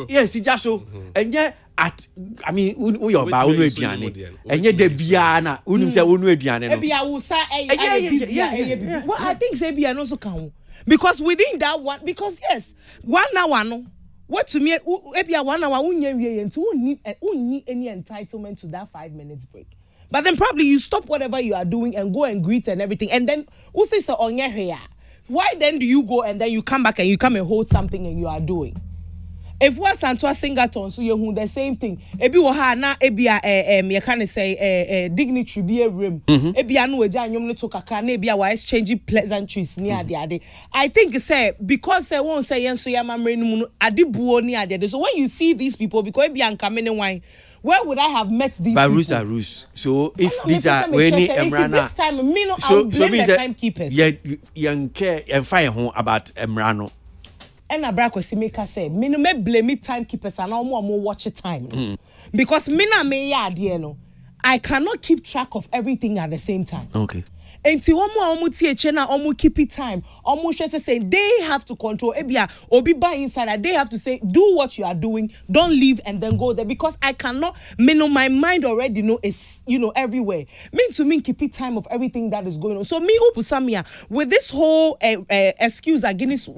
A: yes, Sijaso. And yeah, at I mean we are ba unu Eduani. And yeah de bia na unum say unu Eduani no.
D: Ebia wo sa yeah. Well, I think say bia no so kan. Because within that one, because yes, 1 hour no. What to me, ebia 1 hour unye wie nti unni any entitlement to that 5 minutes break. But then probably you stop whatever you are doing and go and greet and everything, and then who says so on your hair? Why then do you go and then you come back and you come and hold something and you are doing? If we are Santua Singaton, so you the same thing. Ebi woha na ebia you can say dignitary be a room. Ebia no eja nyom no to kakra na ebia wa exchanging pleasantries near the ade. I think say because say won't say yen so yamamre no adibuo ni ade. So when you see these people because ebia nkamene wine, where would I have met these
A: but
D: people?
A: rules are rules. So if these are when Emrana,
D: this time me no I'll blame the timekeepers.
A: Yeah, young care and fire home about Emrano.
D: And Abrakwesi Meka said, me no me blame timekeepers and more watch time. Because me na me ya no. I cannot keep track of everything at the same time.
A: Okay.
D: Until omu tie na omu keep it time. Omu say they have to control. Ebia obi by inside. They have to say do what you are doing. Don't leave and then go there because I cannot. Me no my mind already know is everywhere. Mean to me keep it time of everything that is going on. So me Upusamia with this whole excuse against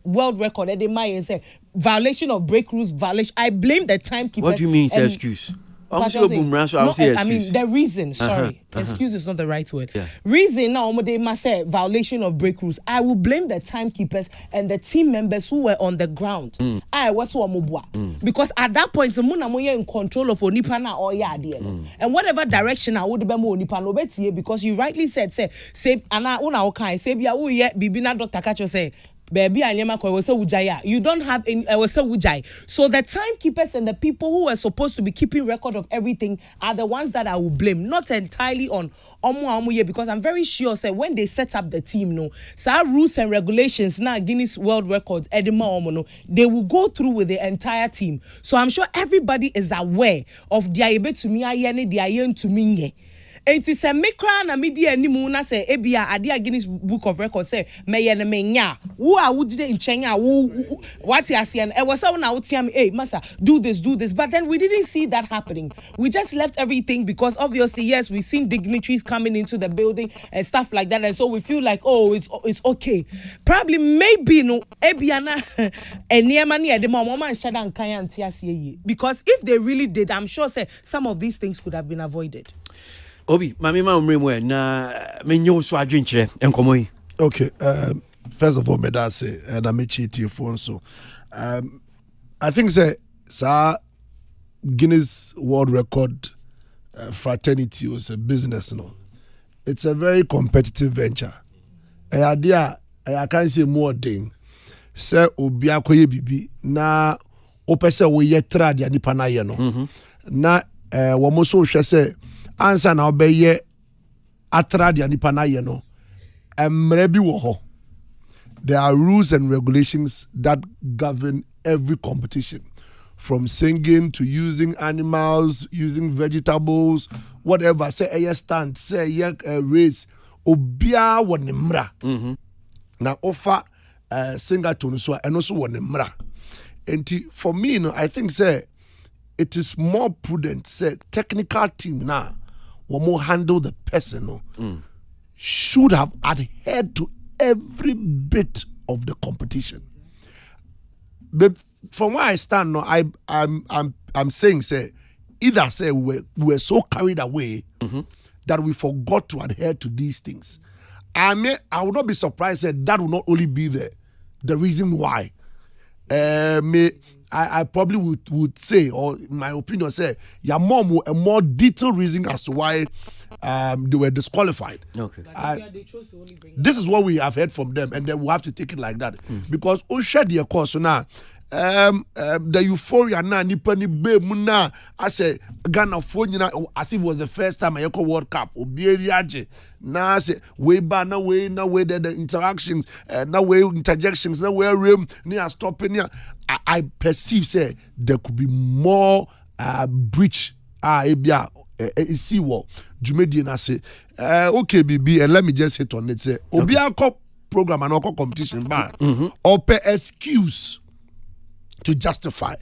D: world record they might say violation of break rules violation. I blame the timekeepers.
A: What do you mean say excuse? Also, boom, so I
D: no,
A: would say
D: I
A: excuse.
D: mean the reason. Sorry, excuse is not the right word.
A: Yeah.
D: Reason now, they must say violation of break rules. I will blame the timekeepers and the team members who were on the ground. I was because at that point, Muna Moye in control of Onipana or Yadi, and whatever direction I would be more Onipano because you rightly said, say, Anna Una Okai, say, Bia, Bibina Dr. Kacho say. Baby, you don't have any. So the timekeepers and the people who were supposed to be keeping record of everything are the ones that I will blame, not entirely on Omu because I'm very sure when they set up the team, rules and regulations now Guinness World Records, they will go through with the entire team. So I'm sure everybody is aware of their to me. It is a micra na media ni mu na say ebia ade Guinness Book of Records say meye na menya wo a wo dide nchenya wo what you see and e was na wo tiam massa do this but then we didn't see that happening. We just left everything because obviously yes we've seen dignitaries coming into the building and stuff like that and so we feel like it's okay. Probably maybe no ebia na eniema na e de mama shada nkan anti asie because if they really did I'm sure say some of these things could have been avoided.
A: Obi, mami ma umre na menyo so adwenkyere enkomo yi.
E: Okay, first of all, me da say na me cheat phone so. I think say Guinness World Record fraternity was a business, no. It's a very competitive venture. I can't say more thing. Say obi akoye bibi na opese wo yetra dia nipa na ye no. Na wo mo so hwe say answer na obeye atrade anipa na ye no emre bi wo ho. There are rules and regulations that govern every competition, from singing to using animals, using vegetables, whatever. Say a stand, say a race, obia wonemra. Na offer singer tone so and also wonemra. And for me, no, I think say it is more prudent. Say technical team now. One more handle the person should have adhered to every bit of the competition. But from where I stand now, I'm saying say either say we're so carried away that we forgot to adhere to these things. I would not be surprised that will not only be the reason why. I probably would say, or in my opinion, say, a more detailed reason as to why they were disqualified.
A: Okay.
D: They chose to only bring
E: This is what we have heard from them, and then we have to take it like that. Because the course so now, the euphoria now, Nipani Be Muna, I say, Ghana phone, as if it was the first time I echo World Cup, Obieriaje. Now I say, way back, now way the interactions, now way interjections, now way room, near stopping. I perceive say there could be more breach. See what Jumedian I say, okay, BB, and let me just hit on it. Say, Obiako program and Oko competition ban, or pay excuse to justify.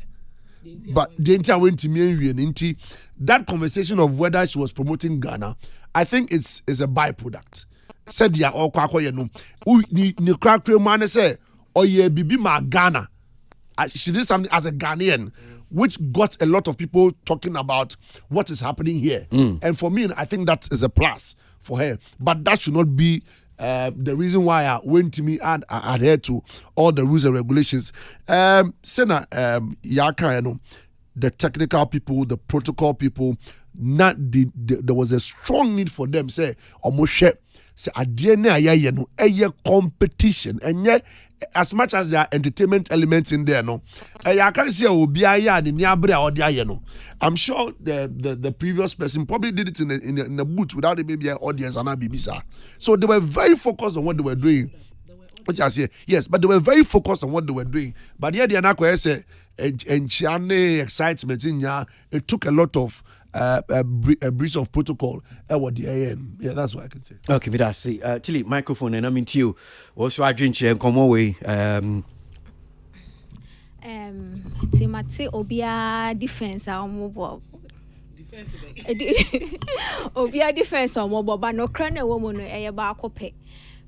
E: But the entire went to me and that conversation of whether she was promoting Ghana, I think it's a byproduct. Said ya or kwako no. Ni crack man say, oh yeah, BB ma Ghana. She did something as a Ghanaian, which got a lot of people talking about what is happening here. And for me, I think that is a plus for her. But that should not be the reason why I went to me and I adhere to all the rules and regulations. Sena Yaka, the technical people, the protocol people, there was a strong need for them. Say, almost say a competition and yet as much as there are entertainment elements in there, no, I can't see I'm sure the previous person probably did it in the booth without maybe an audience and a BBC. So they were very focused on what they were doing. Which I say, yes, but they were very focused on what they were doing. But yeah, the Anako say and Chiane excitement in ya, it took a lot of a breach of protocol at what the AM. Yeah, that's what I can say.
A: Okay, but I see. Tilly, microphone, and I mean to you. Also, I drink and come away.
F: Timate Obia defense our mobile. Obia defense our mobile, but no crane woman a bakope.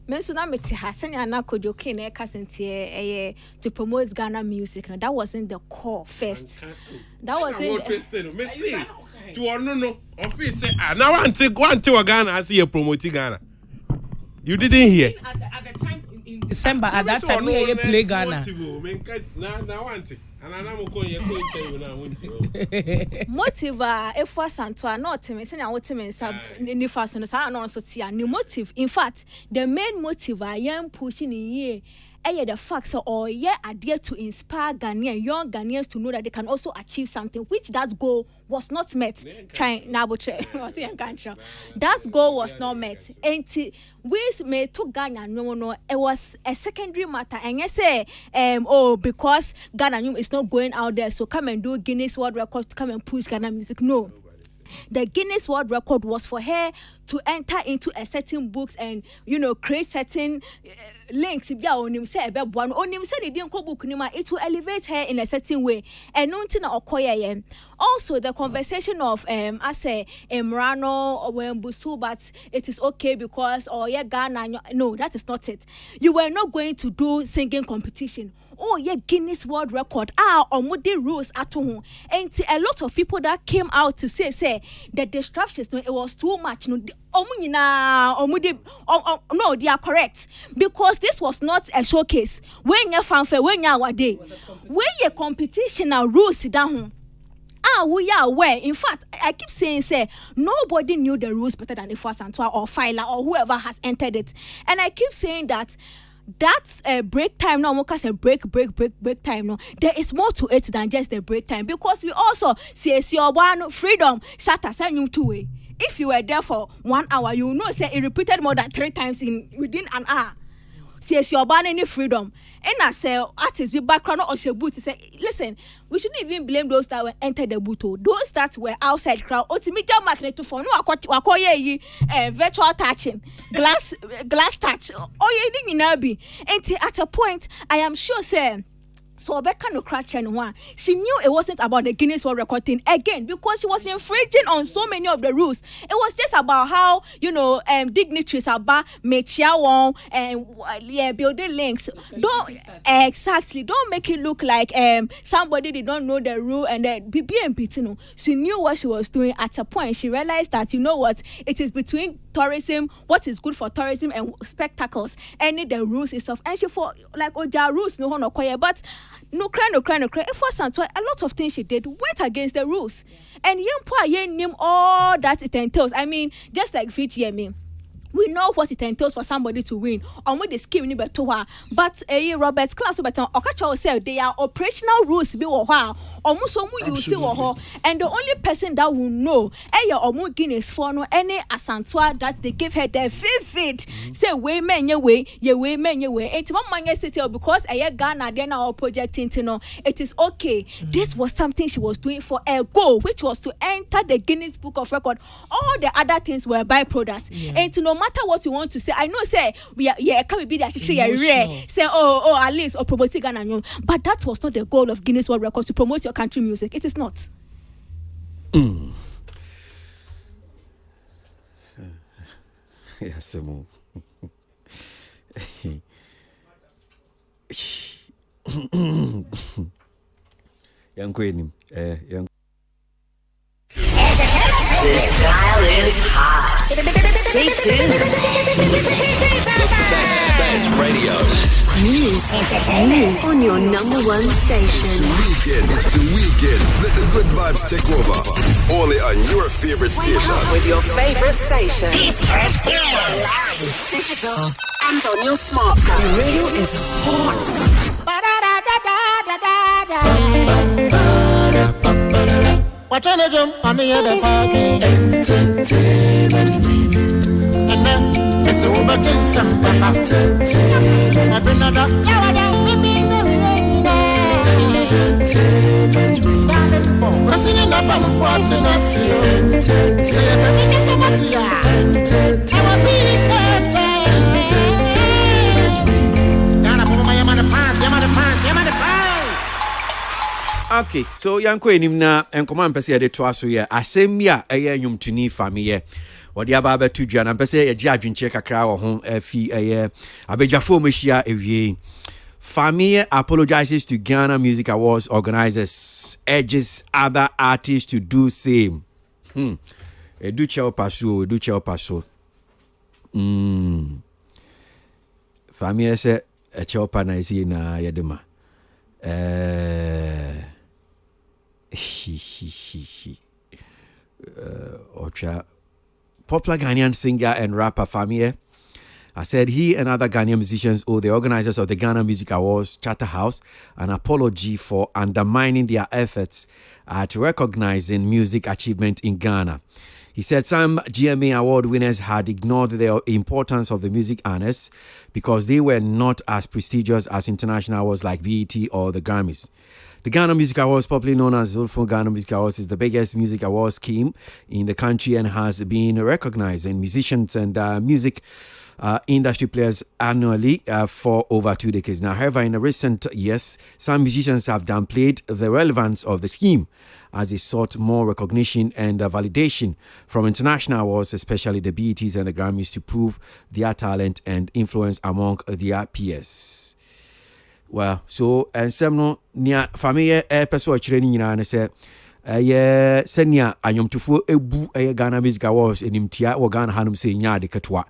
F: Mensuna meti Hassan Anako Jokin Casentie to promote Ghana music, and that wasn't the core first. That wasn't.
C: To no. Office say, now one take Ghana. I see you promoting Ghana. You didn't hear.
D: At the time in December, at that time, we play Ghana.
F: Motive if was Antoine not me say I want me in the first no say no so tia ni motive. In fact, the main motive I am pushing in here the fact so or idea to inspire Ghanaian young Ghanaians to know that they can also achieve something, which that goal was not met. Trying now that goal was not met. And we made to Ghana no it was a secondary matter. And you say because Ghana is not going out there, so come and do Guinness World Record to come and push Ghana music. No. The Guinness World Record was for her to enter into a certain books and create certain links. If you onim say about one, onim say they didn't book nima, it will elevate her in a certain way. And nothing okoye. Also, the conversation of I say Emrano or Wembusu, but it is okay because Ghana. No, that is not it. You were not going to do singing competition. Guinness World Record. Omudi rules at home. And a lot of people that came out to say the disruptions, it was too much. No, they are correct. Because this was not a showcase. When you fanfare, when you are day, when you competition and rules down. We are aware. In fact, I keep saying, nobody knew the rules better than the first Antoine or Filer or whoever has entered it. And I keep saying that's a break time now. Moka say break time now. There is more to it than just the break time, because we also see your one freedom shatter send you two way. If you were there for 1 hour, you know say it repeated more than 3 times within an hour. See your ban any freedom. And I say artists with background or she boot say, listen, we shouldn't even blame those that were entered the booth. Those that were outside crowd. Ultimately, magnet for no virtual touching, glass touch. You didn't be. And at a point, I am sure say. So Becca no crack one. She knew it wasn't about the Guinness World Record thing again, because she was infringing on so many of the rules. It was just about how dignitaries about Mechiawon and building links. Don't make it look like somebody did not know the rule and the BBMP. She knew what she was doing. At a point, she realized that it is between tourism, what is good for tourism and spectacles. Any the rules itself, and she for like Oja rules no no quiet, but. No cry. If was a lot of things she did went against the rules. And name all that it entails. I mean, just like VTM. We know what it entails for somebody to win. On with the scheme, but Robert's class, but Okacho said they are operational rules. Be almost you see and the only person that will know, Omu Guinness for no any asantua that they give her the vivid. Say way men your way. And one man city because Ghana then our project into it is okay. This was something she was doing for a goal, which was to enter the Guinness Book of Record. All the other things were byproducts. And to no matter what you want to say, I know say we are can be that she rare say at least or promoting Ghana, but that was not the goal of Guinness World Records, to promote your country music. It is not.
A: Yes, young queen, young.
G: This dial is hot. Stay tuned.
B: Best radio.
G: News on your number one station.
B: It's the weekend. Let the good vibes take over. Only on your favorite station.
G: With your favorite station. Digital and on your smartphone. Your radio is hot.
H: What on a jump on the other fucking entertainment review. And then it's over to some entertainment. I've been another entertainment review. President up on the 14th entertainment. Entertainment review. Now I'm on the fans.
A: Okay, so yanko enim na enkoma mpese ye de to aso ye asem ya eye nwumtuni fami ye wode aba ba tudua na mpese ye gi adwenche kakra wo ho afi eye abejafo mehia ewie. Fami apologizes to Ghana Music Awards organizers, urges other artists to do same. Edu chao paso. Family say a chao na isi na yedema. Ocha. Popular Ghanaian singer and rapper Famie. I said he and other Ghanaian musicians owe the organizers of the Ghana Music Awards Charterhouse an apology for undermining their efforts at recognizing music achievement in Ghana. He said some GMA award winners had ignored the importance of the music honors because they were not as prestigious as international awards like BET or the Grammys. The Ghana Music Awards, popularly known as Vodafone Ghana Music Awards, is the biggest music award scheme in the country and has been recognizing musicians and music industry players annually for over 2 decades now. However, in the recent years, some musicians have downplayed the relevance of the scheme as they sought more recognition and validation from international awards, especially the BETs and the Grammys, to prove their talent and influence among their peers. Well, so and some no near family person training in an say senia ayom tufo ebu Ghana Music Awards enimtia wo Ghana hanum say nya de ketwa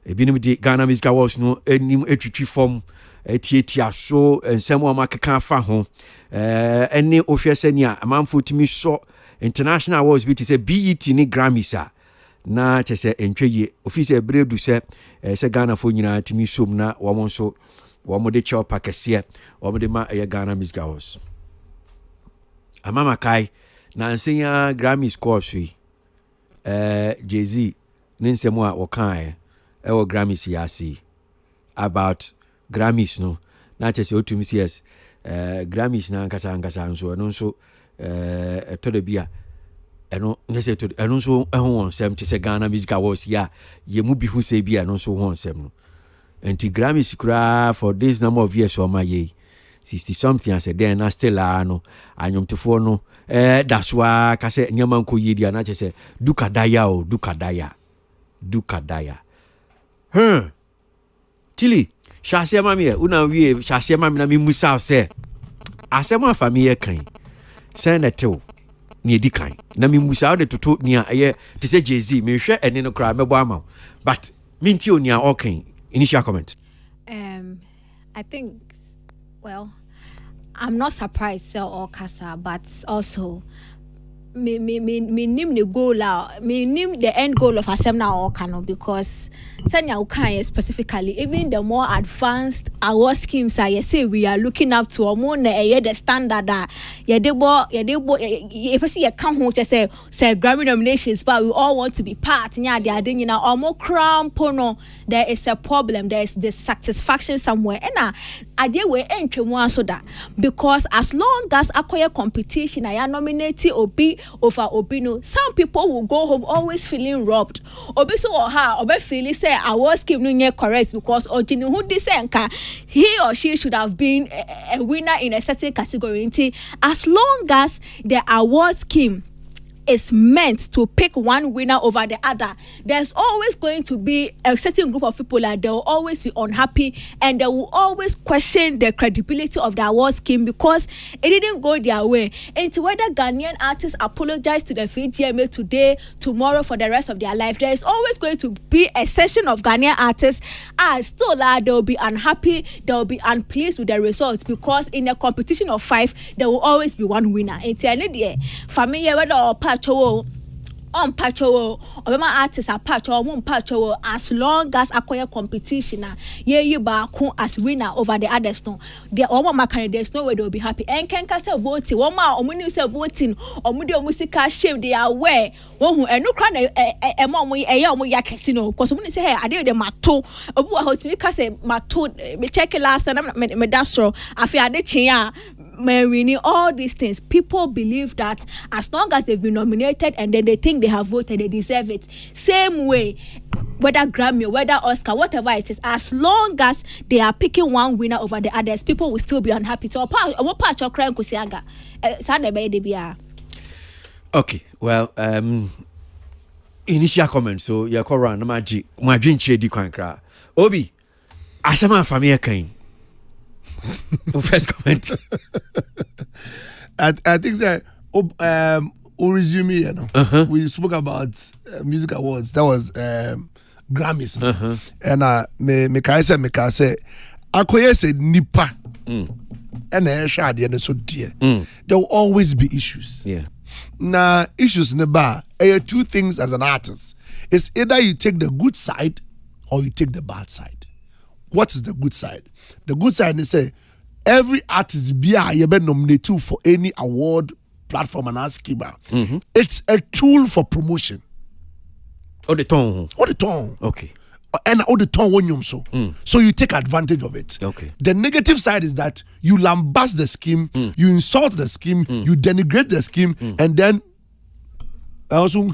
A: ebinim di Ghana Music Awards no enim etwitwi form etietia so ensem o makeka fa ho ene ohwe senia amanfo timi so international awards bi ti say BET ni Grammys a na chese entweye office ebredu se Ghana fo nyina timi som na wo mo so Wamo de chao pakesiye, wamo de ma Ghana Music Awards. Amama kai na nsenya Grammys course Jay-Z ninsemwa wakan ewo Grammys yasi about Grammys no na chese otumi CS Grammys na nkasa nso no nso to de bia eno nse to eno nso ehon nsem te se Ghana Music Awards ya ye mu bi hu se bia no nso hon nsem no. And the Grammys cry for this number of years or my ye 60 something as a then I still no anyum to no that's why I say nyaman ko yidi ana say dukadaya Tilly shase mami una wie shase mami na mi musa say asema family kan send a tew ni edi kan na mi musa de toto nia eye te say Jay-Z me hwe ene no cry mebo ama but minti onia okay. Initial comment.
F: I think, well, I'm not surprised or Casa, but also me name the goal me name the end goal of Asemna or Kano because Sanya Ukaya specifically, even the more advanced award schemes I say we are looking up to more the standard that if I see a come home to say Grammy nominations, but we all want to be part they are doing or more crown pono. There is a problem, there is dissatisfaction somewhere and I did we enter one so that because as long as acquire competition I am nominated Obi over Obino, some people will go home always feeling robbed. Obi so or her Obi feeling say I was given no correct because Ojini who disenka he or she should have been a winner in a certain category. As long as the award scheme is meant to pick one winner over the other, there's always going to be a certain group of people that they will always be unhappy and they will always question the credibility of the award scheme because it didn't go their way. And whether Ghanaian artists apologize to the VGMA today, tomorrow, for the rest of their life, there is always going to be a session of Ghanaian artists still they will be unhappy, they will be unpleased with the results because in a competition of 5, there will always be one winner. And family whether or on patrol or my artists are patrol on patrol as long as acquire competition you back as winner over the others no the my candidates no way they'll be happy and can say voting one more or when you say voting or musical shame they are aware one who and no crown a mom a casino because when you say hey I did the mato obu a hot me say mato me check last and I'm me that's so I feel the chia winning all these things. People believe that as long as they've been nominated and then they think they have voted, they deserve it. Same way, whether Grammy, whether Oscar, whatever it is, as long as they are picking one winner over the others, people will still be unhappy. So, what part of crime kusiaga?
A: Okay, well, initial comment. So, you're correct. My dream chedi kwankra. Obi, asama family kain. First comment.
E: I think that we'll resume, you know. We spoke about music awards. That was Grammys. And me can say, Akoye said nipa. And so dear. There will always be issues.
A: Yeah.
E: Now, issues in the bar are two things as an artist. It's either you take the good side or you take the bad side. What is the good side? The good side is say every artist be nominated for any award platform and asking it's a tool for promotion.
A: Or the tone. Okay.
E: And all the tone when you so you take advantage of it.
A: Okay.
E: The negative side is that you lambast the scheme, you insult the scheme, you denigrate the scheme, and then also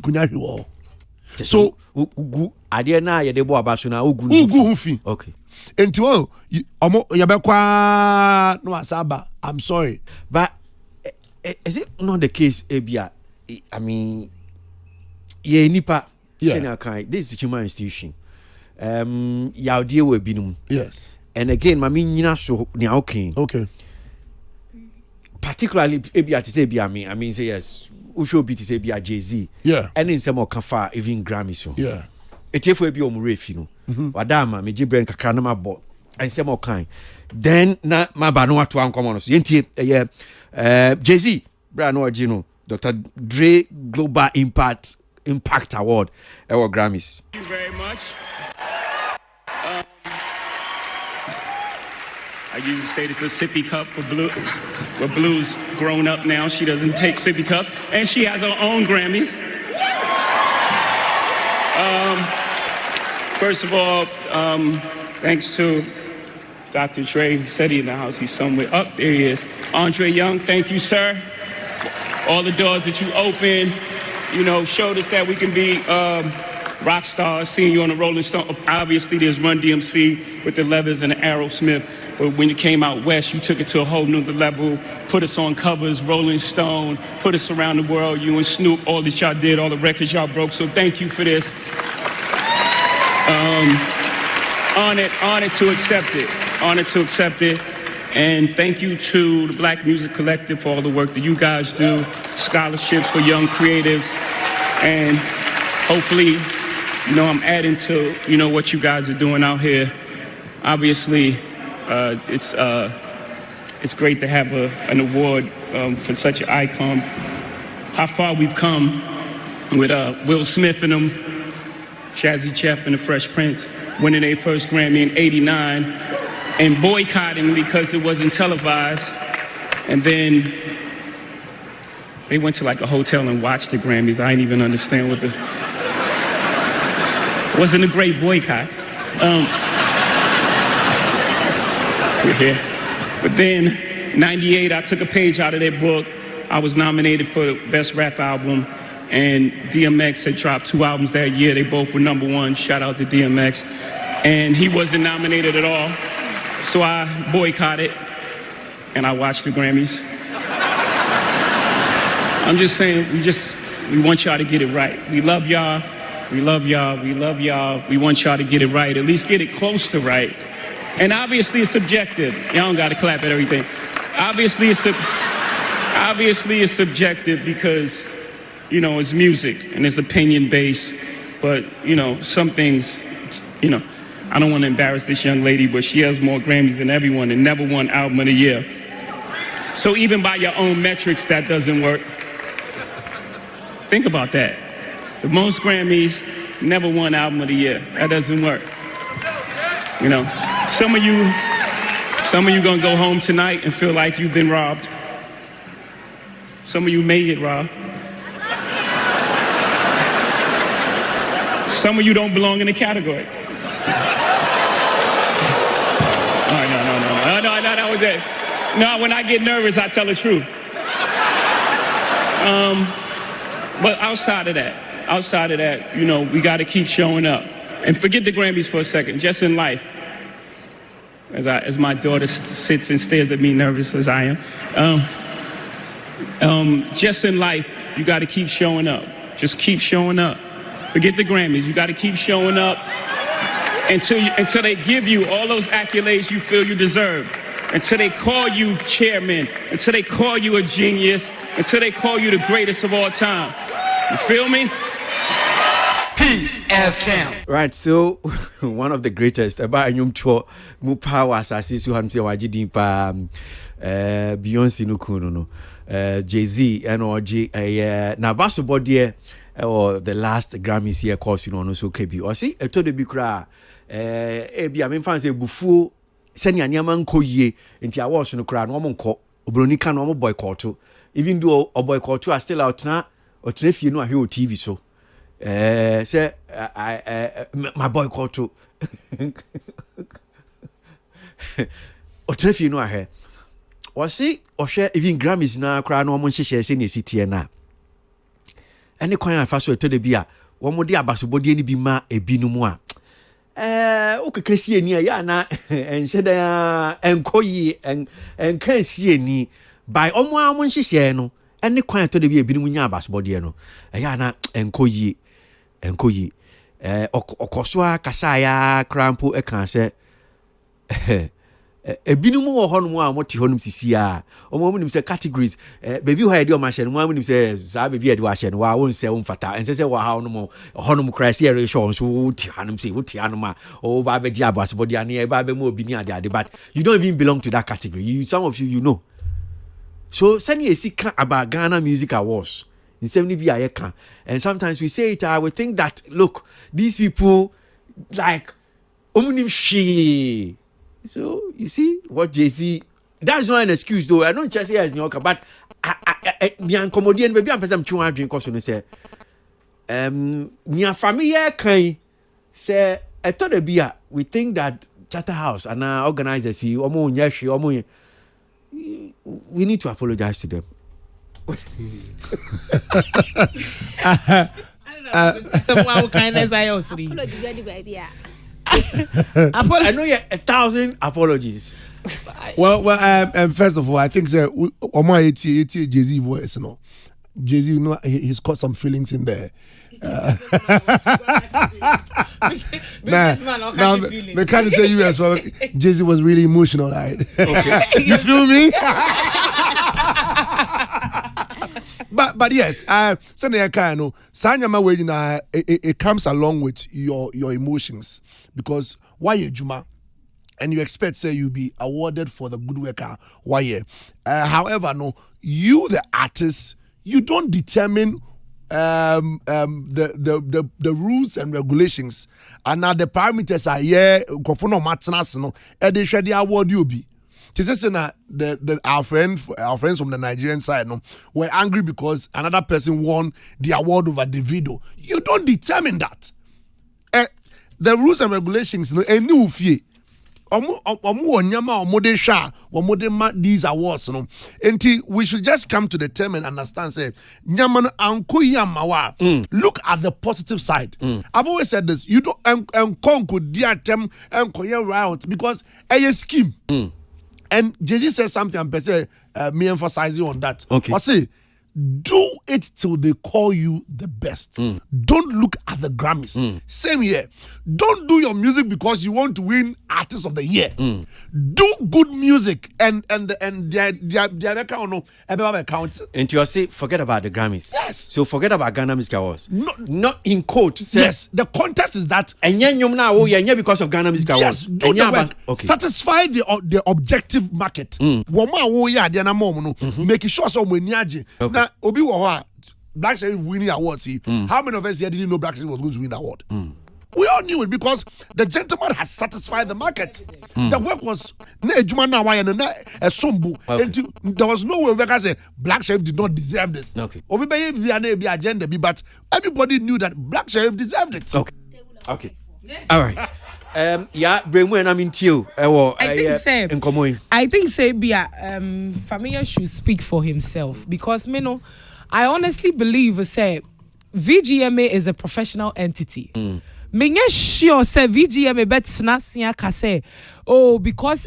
E: so
A: ugu ade na ye de bo abaso na ugu
E: hufi.
A: Okay.
E: Enti wo yabekwa no asaba. I'm sorry.
A: But is it not the case ebia? I mean, ye nipa this is a human institution. Yaudie we binum.
E: Yes.
A: And again, mami nyina so ni okay.
E: Okay.
A: Particularly ebia to say bia me. I mean say yes. Usho be to say bia Jay-Z.
E: Yeah.
A: And in some kafa even Grammys so.
E: Yeah.
A: Etefo ebi omurefi no. Wadama me gibrand kakra na mabo. And some kind. Then na maba no ato ankomo no so. Yentie Jay-Z bra no origino Dr. Dre Global Impact Award our Grammys.
I: Thank you very much. I usually say this is a sippy cup for Blue. But Blue's grown up now. She doesn't take sippy cups. And she has her own Grammys. First of all, thanks to Dr. Dre. He said he in the house. He's somewhere. Up there he is. Andre Young, thank you, sir. All the doors that you opened, showed us that we can be rock stars. Seeing you on the Rolling Stone. Obviously, there's Run DMC with the Leathers and the Aerosmith. But when you came out west, you took it to a whole new level. Put us on covers, Rolling Stone. Put us around the world. You and Snoop, all that y'all did, all the records y'all broke. So thank you for this. Honored to accept it. Honored to accept it. And thank you to the Black Music Collective for all the work that you guys do. Scholarships for young creatives. And hopefully, I'm adding to, what you guys are doing out here. Obviously, it's great to have an award for such an icon. How far we've come with Will Smith and them, Jazzy Jeff and the Fresh Prince winning their first Grammy in '89 and boycotting because it wasn't televised. And then they went to like a hotel and watched the Grammys. I didn't even understand what it wasn't a great boycott. Here. But then, '98, I took a page out of their book. I was nominated for Best Rap Album, and DMX had dropped 2 albums that year. They both were #1. Shout out to DMX. And he wasn't nominated at all. So I boycotted, and I watched the Grammys. I'm just saying, we want y'all to get it right. We love y'all. We love y'all. We love y'all. We want y'all to get it right. At least get it close to right. And obviously it's subjective. Y'all don't got to clap at everything. Obviously it's subjective because, it's music and it's opinion based. But, some things, I don't want to embarrass this young lady, but she has more Grammys than everyone and never won Album of the Year. So even by your own metrics, that doesn't work. Think about that. The most Grammys, never won Album of the Year. That doesn't work. Some of you gonna go home tonight and feel like you've been robbed. Some of you may get robbed. Some of you don't belong in the category. No, that was it. No, when I get nervous, I tell the truth. But outside of that, we got to keep showing up. And forget the Grammys for a second, just in life. As my daughter sits and stares at me nervous as I am. Just in life, you got to keep showing up. Just keep showing up. Forget the Grammys. You got to keep showing up until they give you all those accolades you feel you deserve. until they call you chairman, until they call you a genius, until they call you the greatest of all time. You feel me?
B: Peace FM.
A: Right, so one of the greatest about Nyum Cho mu power assassins who have say wajidi pa Beyonce no kuno no Jay-Z and OG na basketball there or the last Grammys here course no so kebi or see e to de bi kra bi am fan say bufu senia niam nko yie nti awards no kra no mo nko obroni ka no mo boycott even though o boycott are still out na o trefie no ahwe o TV so say my boycott o trefie no ahwe o see o share even Grammys na kra no mo nhye se ne sitie na ene kwan afa so to de bi a wo mo de abasobodie ni bi ma ebinu mu a o kekesi eni ya na enhye da enkoyi enkansi eni by omo a mo nhye no ene kwan to de bi ebinu mu nya abasobodie no ya na enkoyi okoso akasa ya krampo e kan se ebinu mu wo hono mu a mo ti honum sisi a omo mu nim se categories baby ho ide o ma hye no mu nim se sa baby ide wa hye no wa won se won fata ense se wa ha no mo hono mu cry se re show so ti hanum se wo ti hanum a o ba be di abasbody ane e ba be mu obi ni ade but you don't even belong to that category. Some of you know. So send you see about Ghana Music Awards in 70 bi ayeka, and sometimes we say it we think that look, these people like omunim shi. So you see what Jay-Z, that's not an excuse though. I don't just say as nyoka, but the comedian maybe I'm person trying to drink cause you say nya family kan say I thought the beer we think that Charterhouse and our organizers see omo nyashi omo we need to apologize to them.
D: I don't know. Someone kindness I also read.
A: I know you 1,000 apologies.
E: Well, first of all, I think that Oma 80 Jay-Z voice, you know. Jay-Z, you know, he's got some feelings in there. They can't say you as well. Jay-Z was really emotional, right? Okay. You feel me? But yes, it comes along with your emotions, because why you Juma and you expect say you be awarded for the good work why however no, you the artist, you don't determine the rules and regulations, and now the parameters are kofono matnas no e dey hwe the award you be. Our friends from the Nigerian side no were angry because another person won the award over Davido. You don't determine that. The rules and regulations no enu fie. These awards no. We should just come to the term and understand say look at the positive side. I've always said this. You don't conquer the term route because a scheme. And Jay-Z says something, and say, me emphasizing on that.
A: Okay.
E: I say, do it till they call you the best. Don't look at the Grammys. Same here. Don't do your music because you want to win Artist of the Year. Do good music and their account.
A: And you say forget about the Grammys.
E: Yes.
A: So forget about Ghana Music Awards. Not in quote.
E: Yes. The contest is that.
A: And because of Ghana Music Awards.
E: Yes. Do the work. Okay. Satisfy the objective market. Making sure someone now Obi Wawa Black Sheriff winning awards. How many of us here didn't know Black Sheriff was going to win the award? We all knew it because the gentleman has satisfied the market. The work was there was no way we can say Black Sheriff did not deserve this.
A: Okay.
E: Agenda, but everybody knew that Black Sheriff deserved it.
A: Okay. All right. Brainway, I'm into you.
D: I think say Familia should speak for himself, because I honestly believe say VGMA is a professional entity. Menye sure say VGMA bet snasia kase because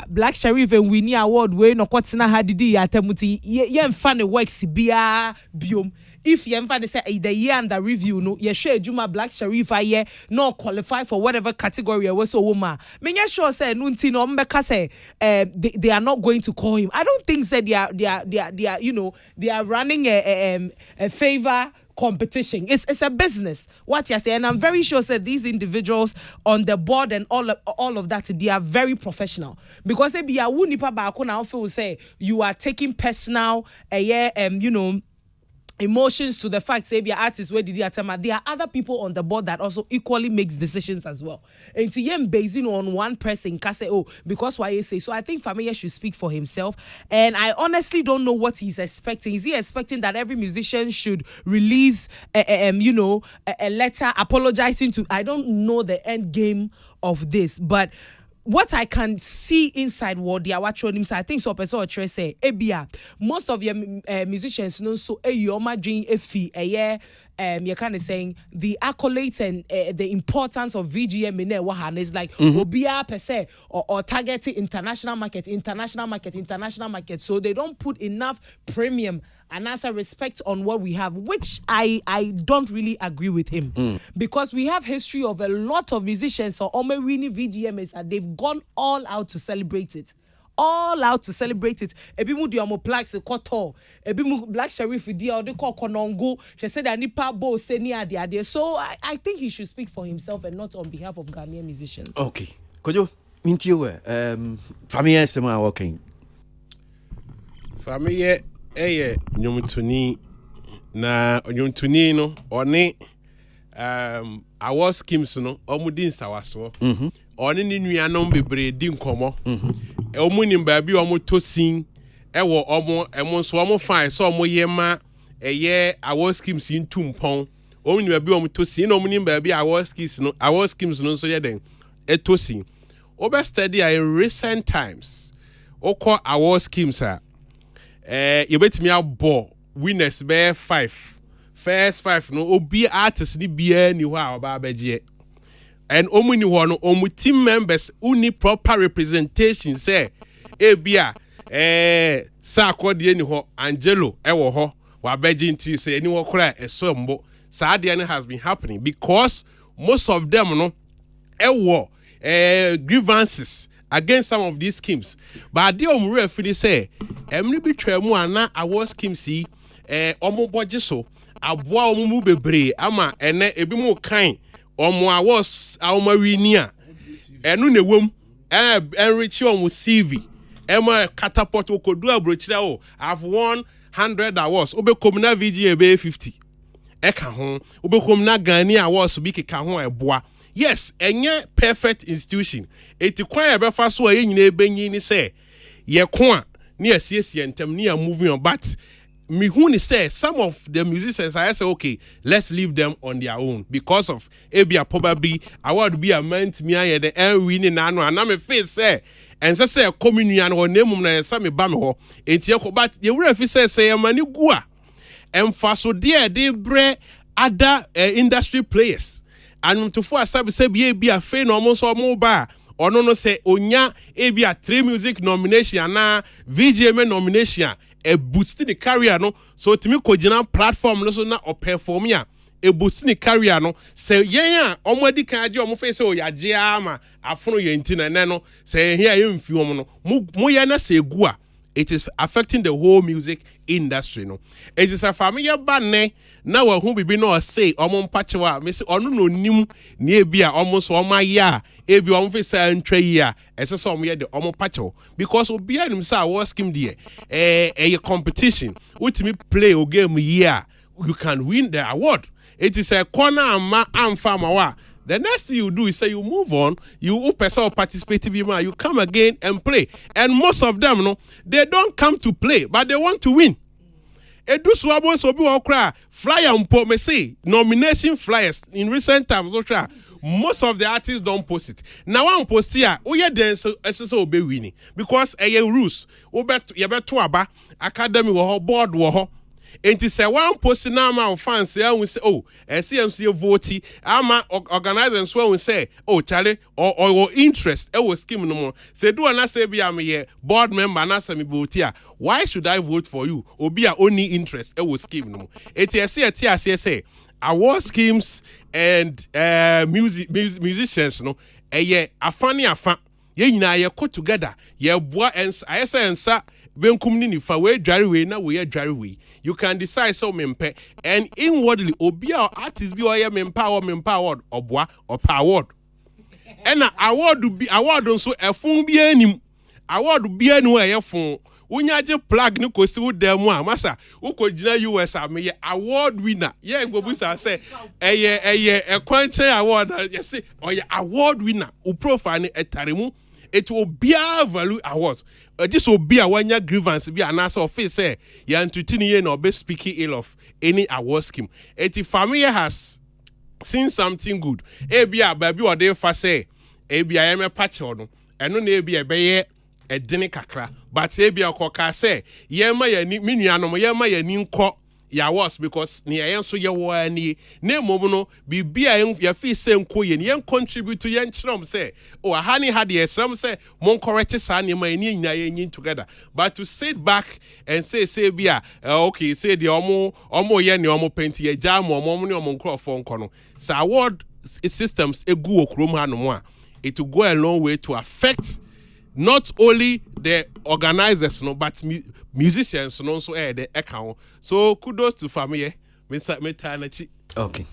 D: Black Sheriff and Winnie Award we no kwatina hadidi ya temuti ye mfa ne works bia biom if you ever say the year under review, no, you share Juma Black Sharif year no qualify for whatever category I was so woman. Me sure say nunti no mbeka say they are not going to call him. I don't think say they are you know they are running a favor competition. It's a business. What you say, and I'm very sure that these individuals on the board and all of that, they are very professional. Because they be a wunipa ba now feel say you are taking personal you know, emotions to the fact say be artists where did you attend. There are other people on the board that also equally makes decisions as well. And to him basing on one person can say, oh, because why you say so. I think Famia should speak for himself. And I honestly don't know what he's expecting. Is he expecting that every musician should release you know, a letter apologizing to? I don't know the end game of this, but what I can see inside what they are watching, I think so. Person or say, Ebia, most of your musicians know so. You're doing a fee a year. You're kind of saying the accolades and the importance of VGM in there. What is like Obia per se or targeting international market. So they don't put enough premium and as a respect on what we have, which I don't really agree with him. Because we have history of a lot of musicians or winning VGMs and they've gone all out to celebrate it. All out to celebrate it. Ebi mu di omo plaques koto. Ebi mu Black Sharif di o de ko konongo. She said that nipa bo se ni ade. So I think he should speak for himself and not on behalf of Ghanaian musicians.
A: Okay. Kojo, minti we Famia sema working.
C: Famia nyomtuni na nyomtuni no one our schemes no omudin sawaso. Oni ni nuanom bebre di nkomo. Omu ni baabi omo tosin ewo omo so omo fine so omo yema our schemes in tumpon. Omu ni baabi omo tosin omu ni baabi our schemes no so ye den etosin. Obe study in recent times. Oko our schemes you bet me abo winners be 5. First 5 no obi artist ni bia ni ho a oba beje. And omuni one omu team members who need proper representation say ebia Sako de ni ho Angelo ewo ho wa beje nti say any wo kra esombo saade has been happening because most of them no ewo grievances against some of these schemes but they omure feel say emri bi twemu ana award scheme si omo boje so aboa omo mu bebre ama ene ebi mu kan omo awards awoma winia enu ne wom enrich omo CV ema catapult okodu abrochira o I've won 100 awards obekom na VGA be 50 eka ho obekom na Ghana awards bi keka ho eboa. Yes, enye perfect institution. Eti kwan ebefa so aye nyina ebenyi ni say ye ko a ne asiesie ntem ne moving on but me who ni say some of the musicians I say okay, let's leave them on their own because of ebia probably award be a meant me aye the winning na no na me face say and say communion or name na say me ba me ho enti e but ye wura fi say mani gu a emfa so there they bre other industry players and to for sabi say be a fe no mo so mo ba ono no say onya e be a 3 music nomination na VGM nomination e boost the career no so timi kogina platform no so na o perform ya e boost the career no say yen a omo di kan age omo fe say o ya je ama afono ye ntina ne no say here ye mfi omo no mo ye na say gu a it is affecting the whole music industry no it is a family banne na wa hu bibi no say omo mpachewa me say onu no nim na ebia omo so omo ya ebi omo fe say antwa yi a ese so omo ye de omo pachewo because obi anim say award scheme there a competition ultimate play o game here you can win the award. It is a corner and farmer wa. The next thing you do is say you move on, you person participate you come again and play. And most of them no, they don't come to play, but they want to win. Edu swabo so bi okra flyer mpo me say nomination flyers in recent times most of the artists don't post it. Now one post here, oye dance so obe winning because rules. Obe ye beto aba academy wo ho board wo ho. enti say one post na ma fans say we say oh CMC vote ama organizers so we say oh chale or interest e was scheme no more say do na say be am here board member na say me vote here why should I vote for you obi a only interest e was scheme no more enti say award schemes and musicians no afani afa ye nyina ye ko together ye boa ens ayesa ensa benkum ni nifa we dware we na we dware we you can decide so mempe and inwardly obi a artist bi oye mempa award oboa opa award ena award nso efun bi anim award bi anu eyefun unyaje plug ni ko si udem a masa ukogina US am award winner ye ngobusa say eye ekwanche award yes oye award winner u profile ni etaremu it will be a value awards this will be a one-year grievance be an answer office say you entertain ye no be speaking ill of any award scheme if family has seen something good ebia baby or dey fa say ebia me patch no eno na ebia be edene kakra but ebia okoka say yema yani minuanom yema yani nko ya was because ni yen so ye wo ani na mom no bibia ya fi say nko yen contribute yen chrom say oh hani had ye some say mon correct sa ni ma ni nyina yen together but to sit back and say bia okay say the omo ye ni omo paint ye jam omo ni omo nkrofo nko no sa award systems egu okrom ha no mo a it will go a long way to affect not only the organizers no but musicians no so the account so kudos to family me time
A: okay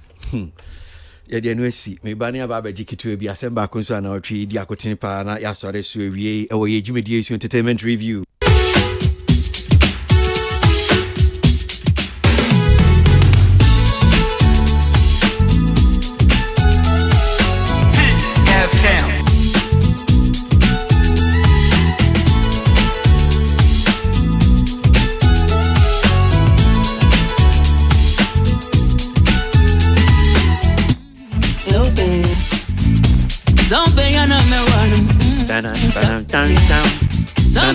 A: ya de no si me ba ne aba ba jikitu bi asemba ko so na otwi di akotene pa na ya sore so ewie e wo ye jumedie so entertainment review.
J: Don't be a number one. Don't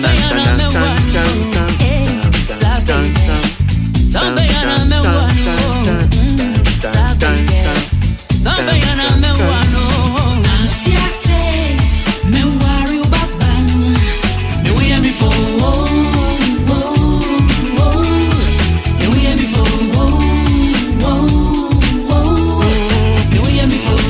J: be a number one. Don't be a number one. Don't be a number one. Me worry about me we am before. Me we am before. Me we am before.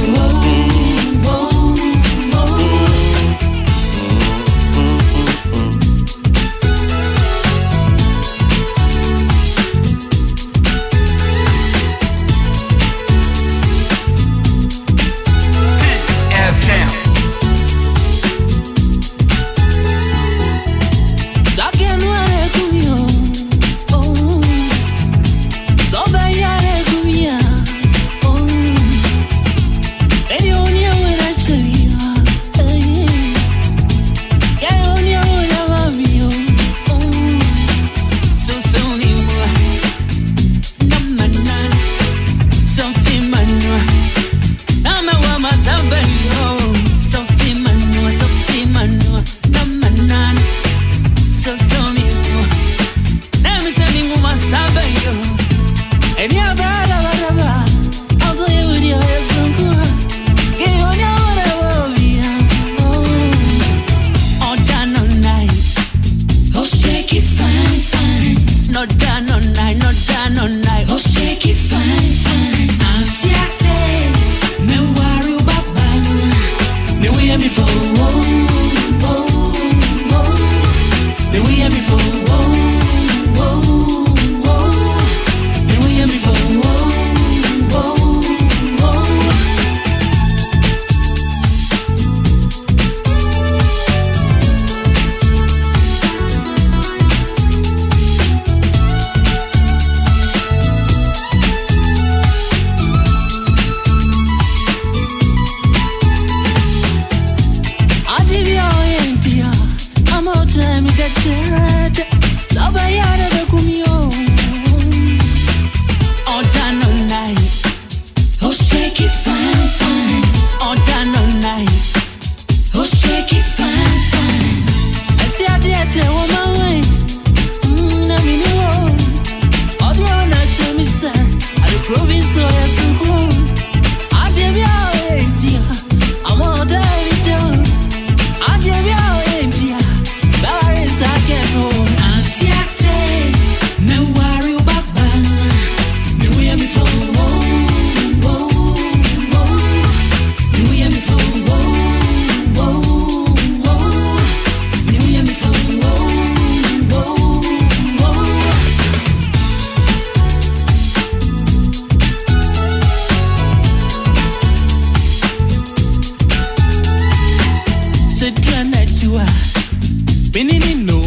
J: Benini no.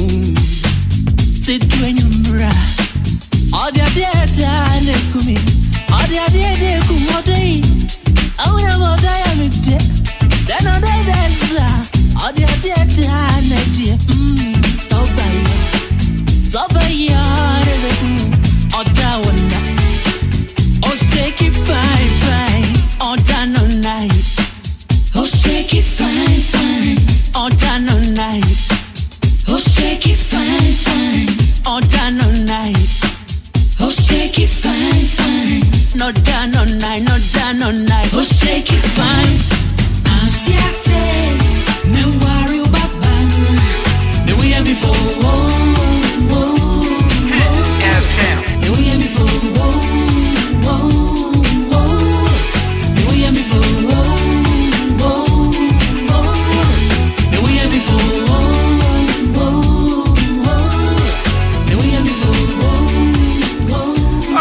J: Sit when you bra. All the theater ne kumi. All the de kumote. I wanna die I'm dead. Then on the dance. All the theater ne dear. So by ya. All that one. Oh shake it fine. All done all night. Oh shake it fine. All done all night. Oh shake it fine. All done all night. Oh shake it fine. Not done all night. Oh shake it fine. Auntie, me worry about me we have before. Me we have before. Me we have before. Me we have before.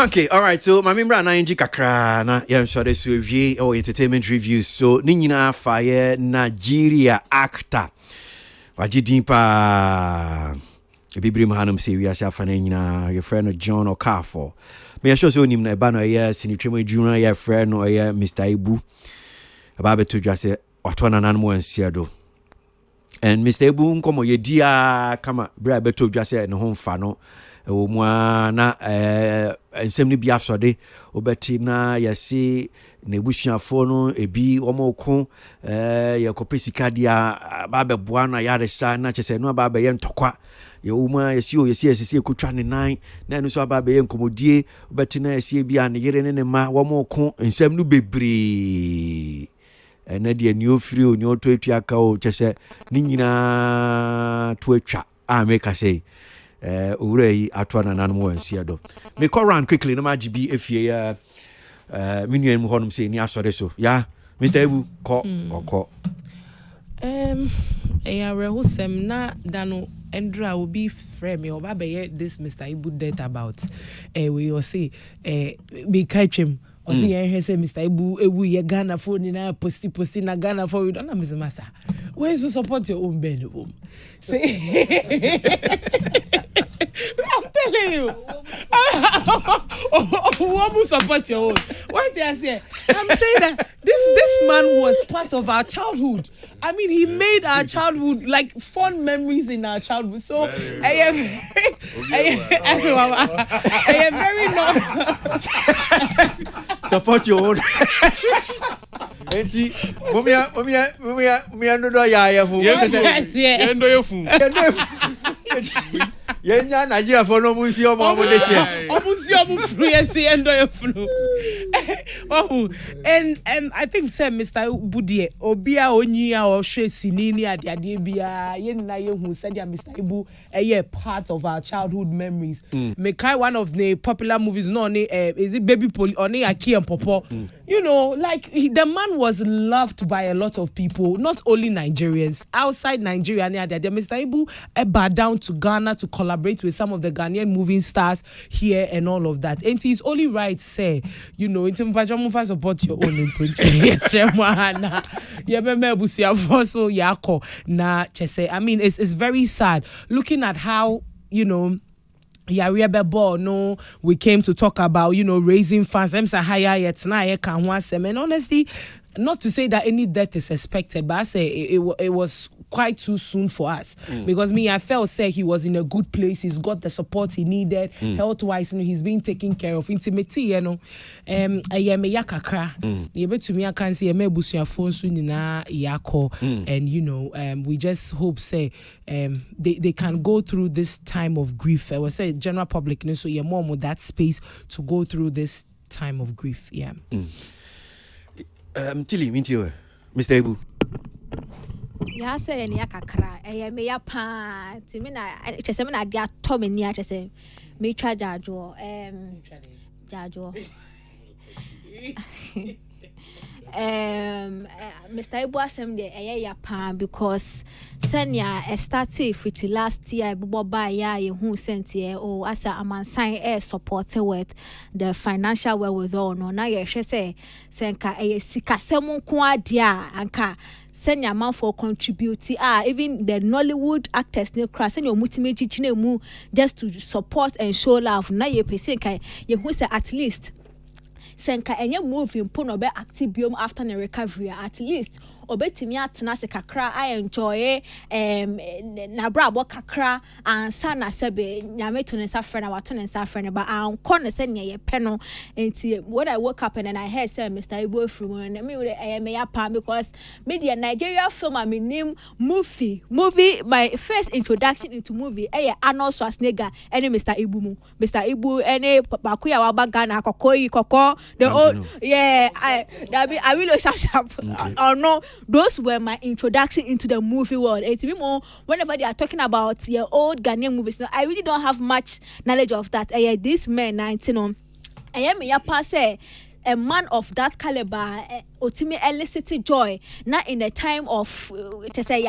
A: Okay, all right. So, my member na inji kakra na yam sure so vie or entertainment reviews. So, ni nyina fire Nigeria actor. Wajidin pa Bibrim Hanum say we are safa na nyina your friend John Okafor. Me sure so nim na ba no ye sinitwem adwuna your friend no ye Mr. Ibu. Aba beto dwa say wato na nan mo ansia do. And Mr. Ibu nkomo ye dia kama bra beto dwa say ne ho mfa no. Na ensem ni bia afsode obeti na yesi na ebusuafo no ebi omoko yakopesika dia ba boa na yaresa na chese no ba ye ntokwa ye uma yesi ekotwa ne nan na no so ba ye nkomodie obeti na yesi bia ne yere ne ma womoko ensem no bebre ena dia ni ofiri onyo to etua ka o chese ni nyina to atwa make say Urei atwana nanmo ansia do. Me call round quickly no ma GB efie minuen mu honum say ni asore so. Ya Mr. Ebu call.
D: Rehusem na dano Endra will be frame or baby this Mr. Ibu debt about we will say be catch him. Or see say Mr. Ibu ye Ghana for na posti na Ghana for we don't know Mr. Massa. Where is to support your own belly home? Say I'm telling you. Who will support your own? What did I say? I'm saying that this man was part of our childhood. I mean, he made our childhood like fond memories in our childhood. So I am very not
A: support your own. Enti momia no do ya hu.
C: Yendo yefu.
A: Yenya Nigeria for no munsi omo this year.
D: Omunsi omu free esi endo yefunu. Oh, and I think say Mr. Budie obia onyia o hwe sinini ade bia ye na ye hu said Mr. Ibu part of our childhood memories. Me kai one of the popular movies no is it Baby Poli or Aki and Popo. You know, like the man was loved by a lot of people, not only Nigerians, outside Nigeria. Mr. Ibu bowed down to Ghana to collaborate with some of the Ghanaian movie stars here and all of that. And it's only right, say, you know, it's important support your own intention. Yes, I mean, it's very sad looking at how, you know, we came to talk about, you know, raising funds. And honestly, not to say that any death is expected, but I say it was quite too soon for us because I felt he was in a good place. He's got the support he needed health wise. You know, he's being taken care of. Intimacy, you know, and you know, we just hope they can go through this time of grief. I would say general public, so you're more with that space to go through this time of grief. Yeah.
A: Tilly, Mr. Ebu.
F: Ya say ni akakra me ya pa ti me na chese me na dia to me ni a chese me twa jajo jajo Mr. Ibu asem de ya pan because senya started with last year buy ya hu senti o asa amansan supported with the financial wherewithal no na ye say senka sikasem nko adia anka senya man for contribute even the Nollywood actors ne crass senya omutimeji chinemu just to support and show love na ye pese kai ye hu say at least senka enye movie mpo no be active biom after the recovery at least obetimi atena se kakra I enjoy na brabo kakra ansa na sebe nyame to ne safre na wato ne safre ba anko ne se ne ye pe no enti when I woke up and then I heard say Mr. Ibu from and me ya pa because media Nigeria film I name movie my first introduction into movie Arnold Schwarzenegger and Mr. Ibu mu Mr. Ibu any bakuya wa bagana koko the old I will sharp or no. Those were my introduction into the movie world. It's more whenever they are talking about your old Ghanaian movies, I really don't have much knowledge of that. This man 19 I am a man of that caliber ultimately elicit joy not in the time of to say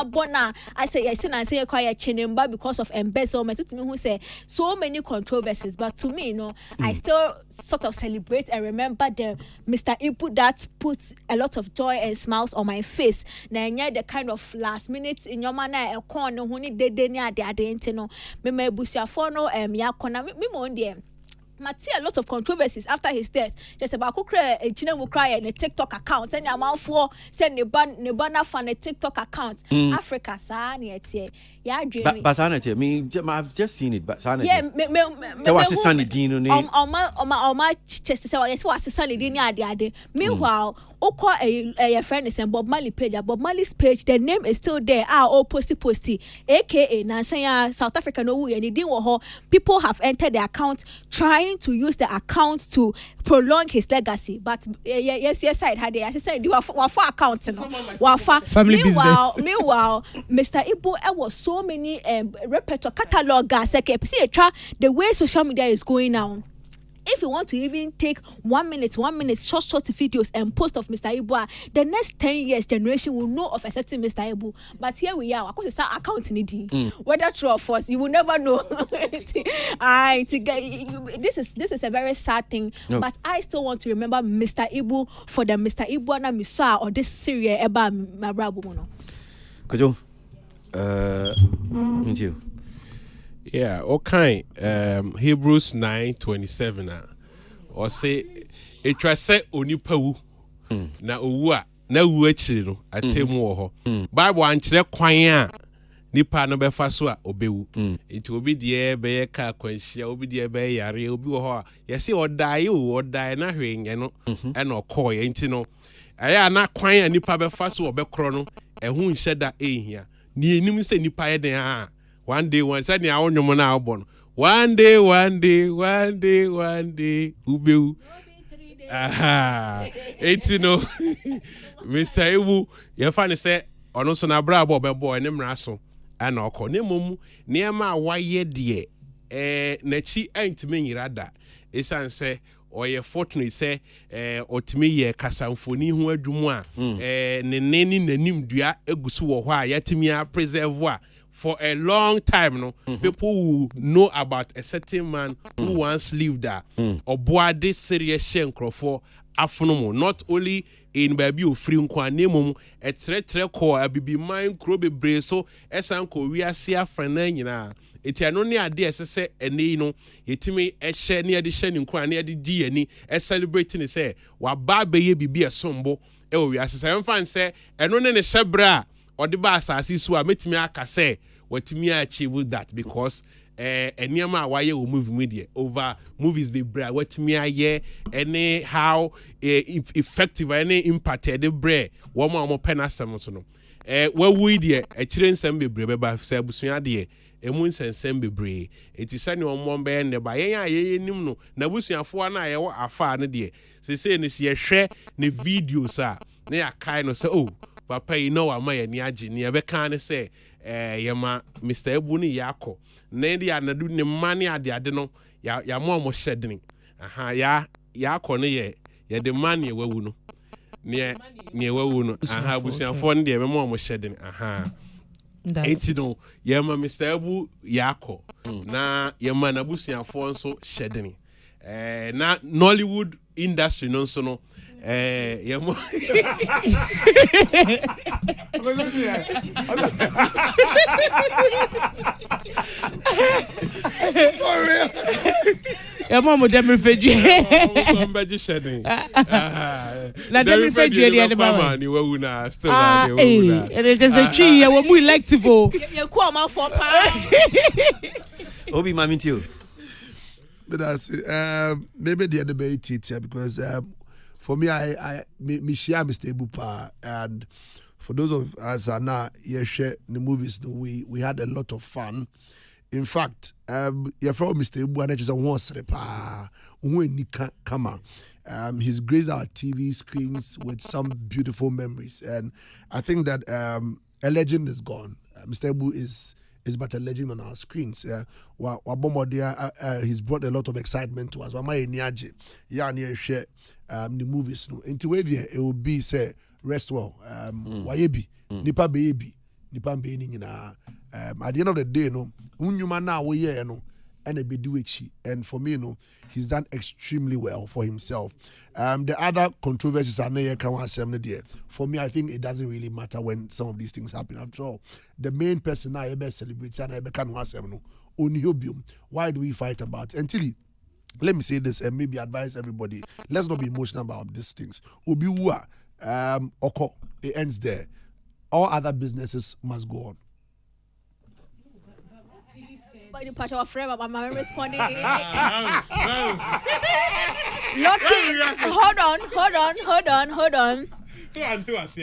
F: bona I say yes and I say quiet chinimba because of embezzlement to me who say so many controversies but to me I still sort of celebrate and remember the Mr. Ibu that puts a lot of joy and smiles on my face na the kind of last minute in your manner a corner who need de near the adentino me busia for no ya kona me mon dem a lot of controversies after his death. Just about who create a channel cry and a TikTok account and amount for send the banner fan a TikTok account. Africa, sanity. Yeah, dreaming.
A: But sanity, I've just seen it. But sanity.
F: Yeah,
A: so what's the Sunny Dino name?
F: On my chest, so yes, what's the Sunny Dino? Meanwhile, a friend is Bob Marley page. Bob Marley's page, the name is still there. Posty, aka Nansanya South Africa. No, and people have entered the account trying to use the account to prolong his legacy, but yes, I had it. I said, you are for accounts, family business. Meanwhile, Mr. Ibu, was so many repertoire catalogs. The way social media is going now. If you want to even take 1 minute, short videos and post of Mr. Ibu, the next 10 years generation will know of a certain Mr. Ibu. But here we are. Of course, it's our account in it. Whether true or false, you will never know. This is a very sad thing. No. But I still want to remember Mr. Ibu for the Mr. Ibu na Misa or this series about Mabrabu.
A: Kojo, me too.
C: Yeah, okay. Hebrews 9:27 or say it was say onipawu na owu na wu achiri no atemu wo ho Bible ankyere kwan a nipa no befa so a obewu enti obi de be ka kwanhia obi de be yare obi wo ho a yesi odai na hwenye no e na okoye enti no aya na kwan a nipa befa so obekro no ehu nheda ehia ni enim se nipa ye den a one day said ya onwom na abon one day ubeu eti no Mr. Ibu ye fa ne se ono so na bra abo bebo ne mra so ana okọ ne mom ne ma waye de na chi antime nyirada esan se oye fortunate se otime ye kasamfoni ho adwumu a ne neni nanim dua egusu wo ho a yatimi a preserve a for a long time, no people who know about a certain man who once lived there, or boy this serious shenk for afonomo, not only in baby of free name a tre ko a bibi mind crobe breso, esan Korea sia friend. It's an only idea, say, and no, it me a share near the shining crown near the DNA, as celebrating it say, while baby be a sombo, we as 7 fans say, and on any sebra. Or the bass as is who met me aka say what me achieve that because anyama why you move media over movies be bra what me aye any how effective any impact the bre one more penastem so no where we there a children sem be bre ba say busua de emu nsensem bebre enti sane ommo be ne ba ye nim no na busuafo na ye wo afa ne de se ne se ye hwe ne videos a na ya kai no say oh papa you know am ya ni age ni e be kan say yema Mr. Ibu ni yakọ na ndi anadu ne mane ade no ya mo shedin aha ya yakọ ne ye de mane wawu no near wawu no aha busuafo no de me mo hyeden aha enti no yema Mr. Ebu yako na yema na busuafo nso hyeden na Nollywood industry no nso no yema
D: Yema mo dem refeju
C: somebody shedding
D: na dem refeju ele de ba
C: ni wawu na still na de wawu na
D: e just a tree ye wo mu elective o
F: ye ku am for pa
A: Obi mami too.
E: But that's maybe the other way teacher because for me me share Mr. Ebupa, and for those of us are now share the movies we had a lot of fun. In fact, you're from Mr. Ebu and just a once repa when he come out. He's graced our TV screens with some beautiful memories, and I think that a legend is gone. Mr. Ebu is but a legend on our screens. He's brought a lot of excitement to us. Share the movies. Into where it will be say rest well. Wayebi nipa baby nipa being at the end of the day, unyuma na we and a biduichi. And for me, he's done extremely well for himself. The other controversies are not for me, I think it doesn't really matter when some of these things happen. After all, the main person I ever celebrate and I ever can why do we fight about it? Until let me say this and maybe advise everybody, let's not be emotional about these things. Obiwa, Oko, it ends there. All other businesses must go on.
F: By the part of frame, I'm responding. Looking, hold on.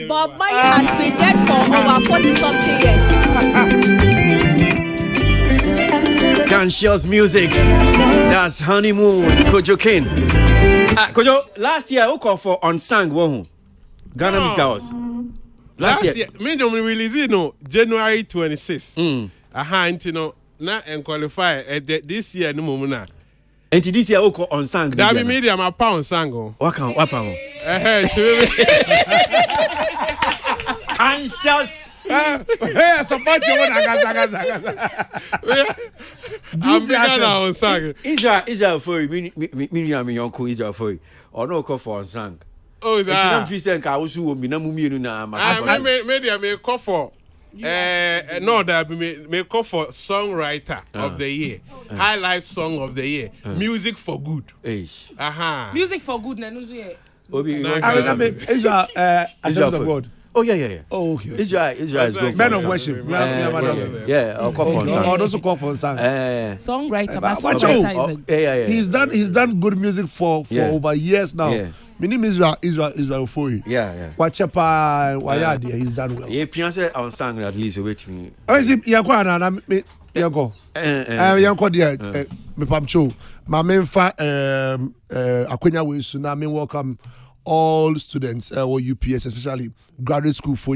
F: Bob Marley has been dead for over 40-something years.
A: Conscious music. That's Honeymoon. Kojo King. Kojo, last year, who called for Unsung Wohu? Ghana Music House. Last year.
C: Me don't release January 26th. Na and qualify this year no mumuna.
A: And this year oko on sang.
C: That be media my pound sango.
A: Waka. Conscious.
E: Hey, support you
C: I'm beginning on sang.
A: Israel for me am yonko Israel for. Or no call for on sang.
C: Oh that.
A: It's not say nka wo su o mi na mu mienu na ma.
C: Media me call for no, that may call for songwriter of the year, highlight song of the year, music for good.
D: Music for good, Nanuzu.
E: Israel of God.
A: Oh yeah.
E: Oh, okay.
A: Israel is good.
E: Men of worship.
A: Yeah, I'll call for song.
E: Or also call for song.
D: Songwriter, but songwriter
E: is He's done good music for over years now.
A: Yeah.
E: My name is Israel for you.
A: Yeah.
E: Wachepa, Wayadi, he's done well.
A: Yeah, Pianse on song at least wait me.
E: Oh, is it Yakwana? Yanko. Yanko, dear, me Pamcho. My main Akwenya way tsunami welcome all students or UPS, especially graduate school for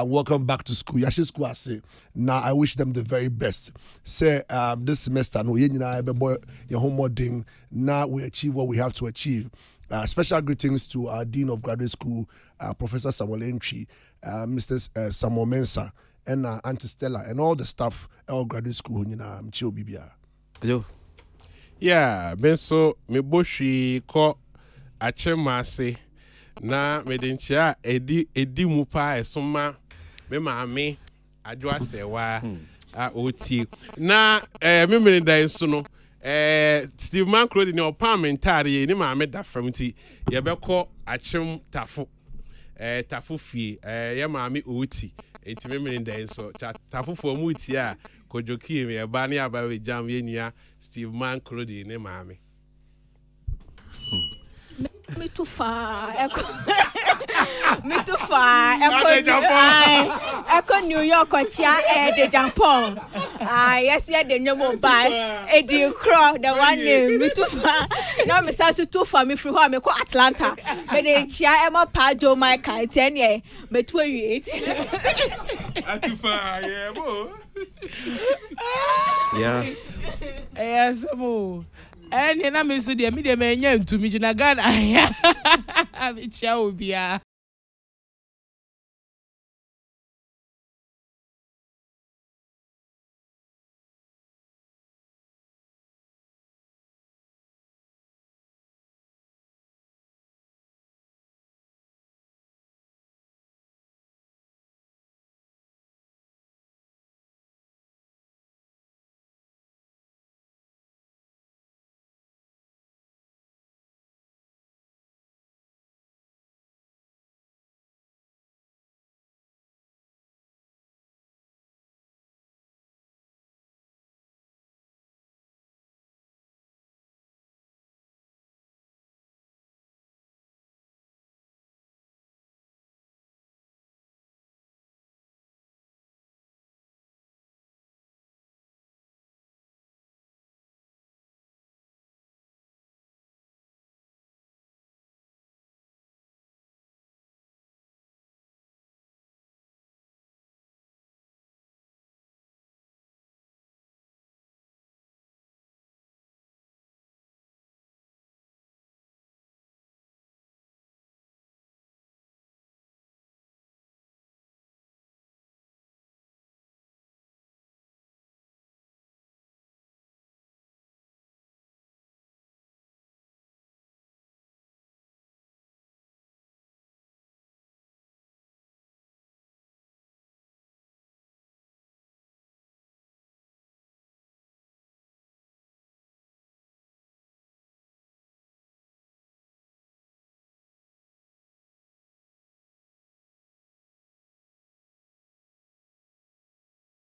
E: welcome back to school. Yashi school I say. Now I wish them the very best. Say this semester no boy your homework thing. Now we achieve what we have to achieve. Special greetings to our Dean of Graduate School, Professor Samuel Entry, Mr. Samuel Mensah, and Auntie Stella, and all the staff at our graduate school.
C: Yeah, ben so me boshi ko achemase na medenchia edi mupa esoma me maame adwo asewa oti na me meneda nso no Steve Mancro ni parliamentary ni maame da from ti ye beko achem tafo tafo fie ye maame oti enti me meneda nso tafo fo mu ti a kojoki me ba ne aba we jam ye nua Steve Mancro ni maame
F: Me too far. Echo New York or Chia de Japan. Yes, the new buy a dear crow, the one name me too far. No, Miss Sasu too far me from home, Atlanta. But then Chia Emma Pajo, my kite, 10 years, but 28.
C: Too far,
A: yeah.
D: Yes, and then I'm so dear, me the man to me in a gun. Ciao, Bia.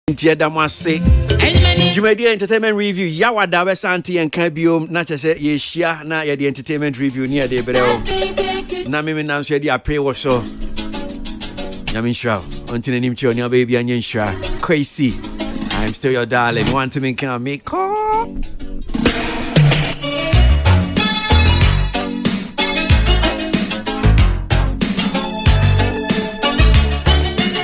A: Damase. Jumedia Entertainment Review. Yawa Dawe Santi and Kabium, not to say Yeshia, na ya the entertainment review near the Breo. Namim and Namsedi, I pray was so. Yamin Shroud, until the name to your baby and Yen Shroud. Crazy. I'm still your darling. Want to make a make call.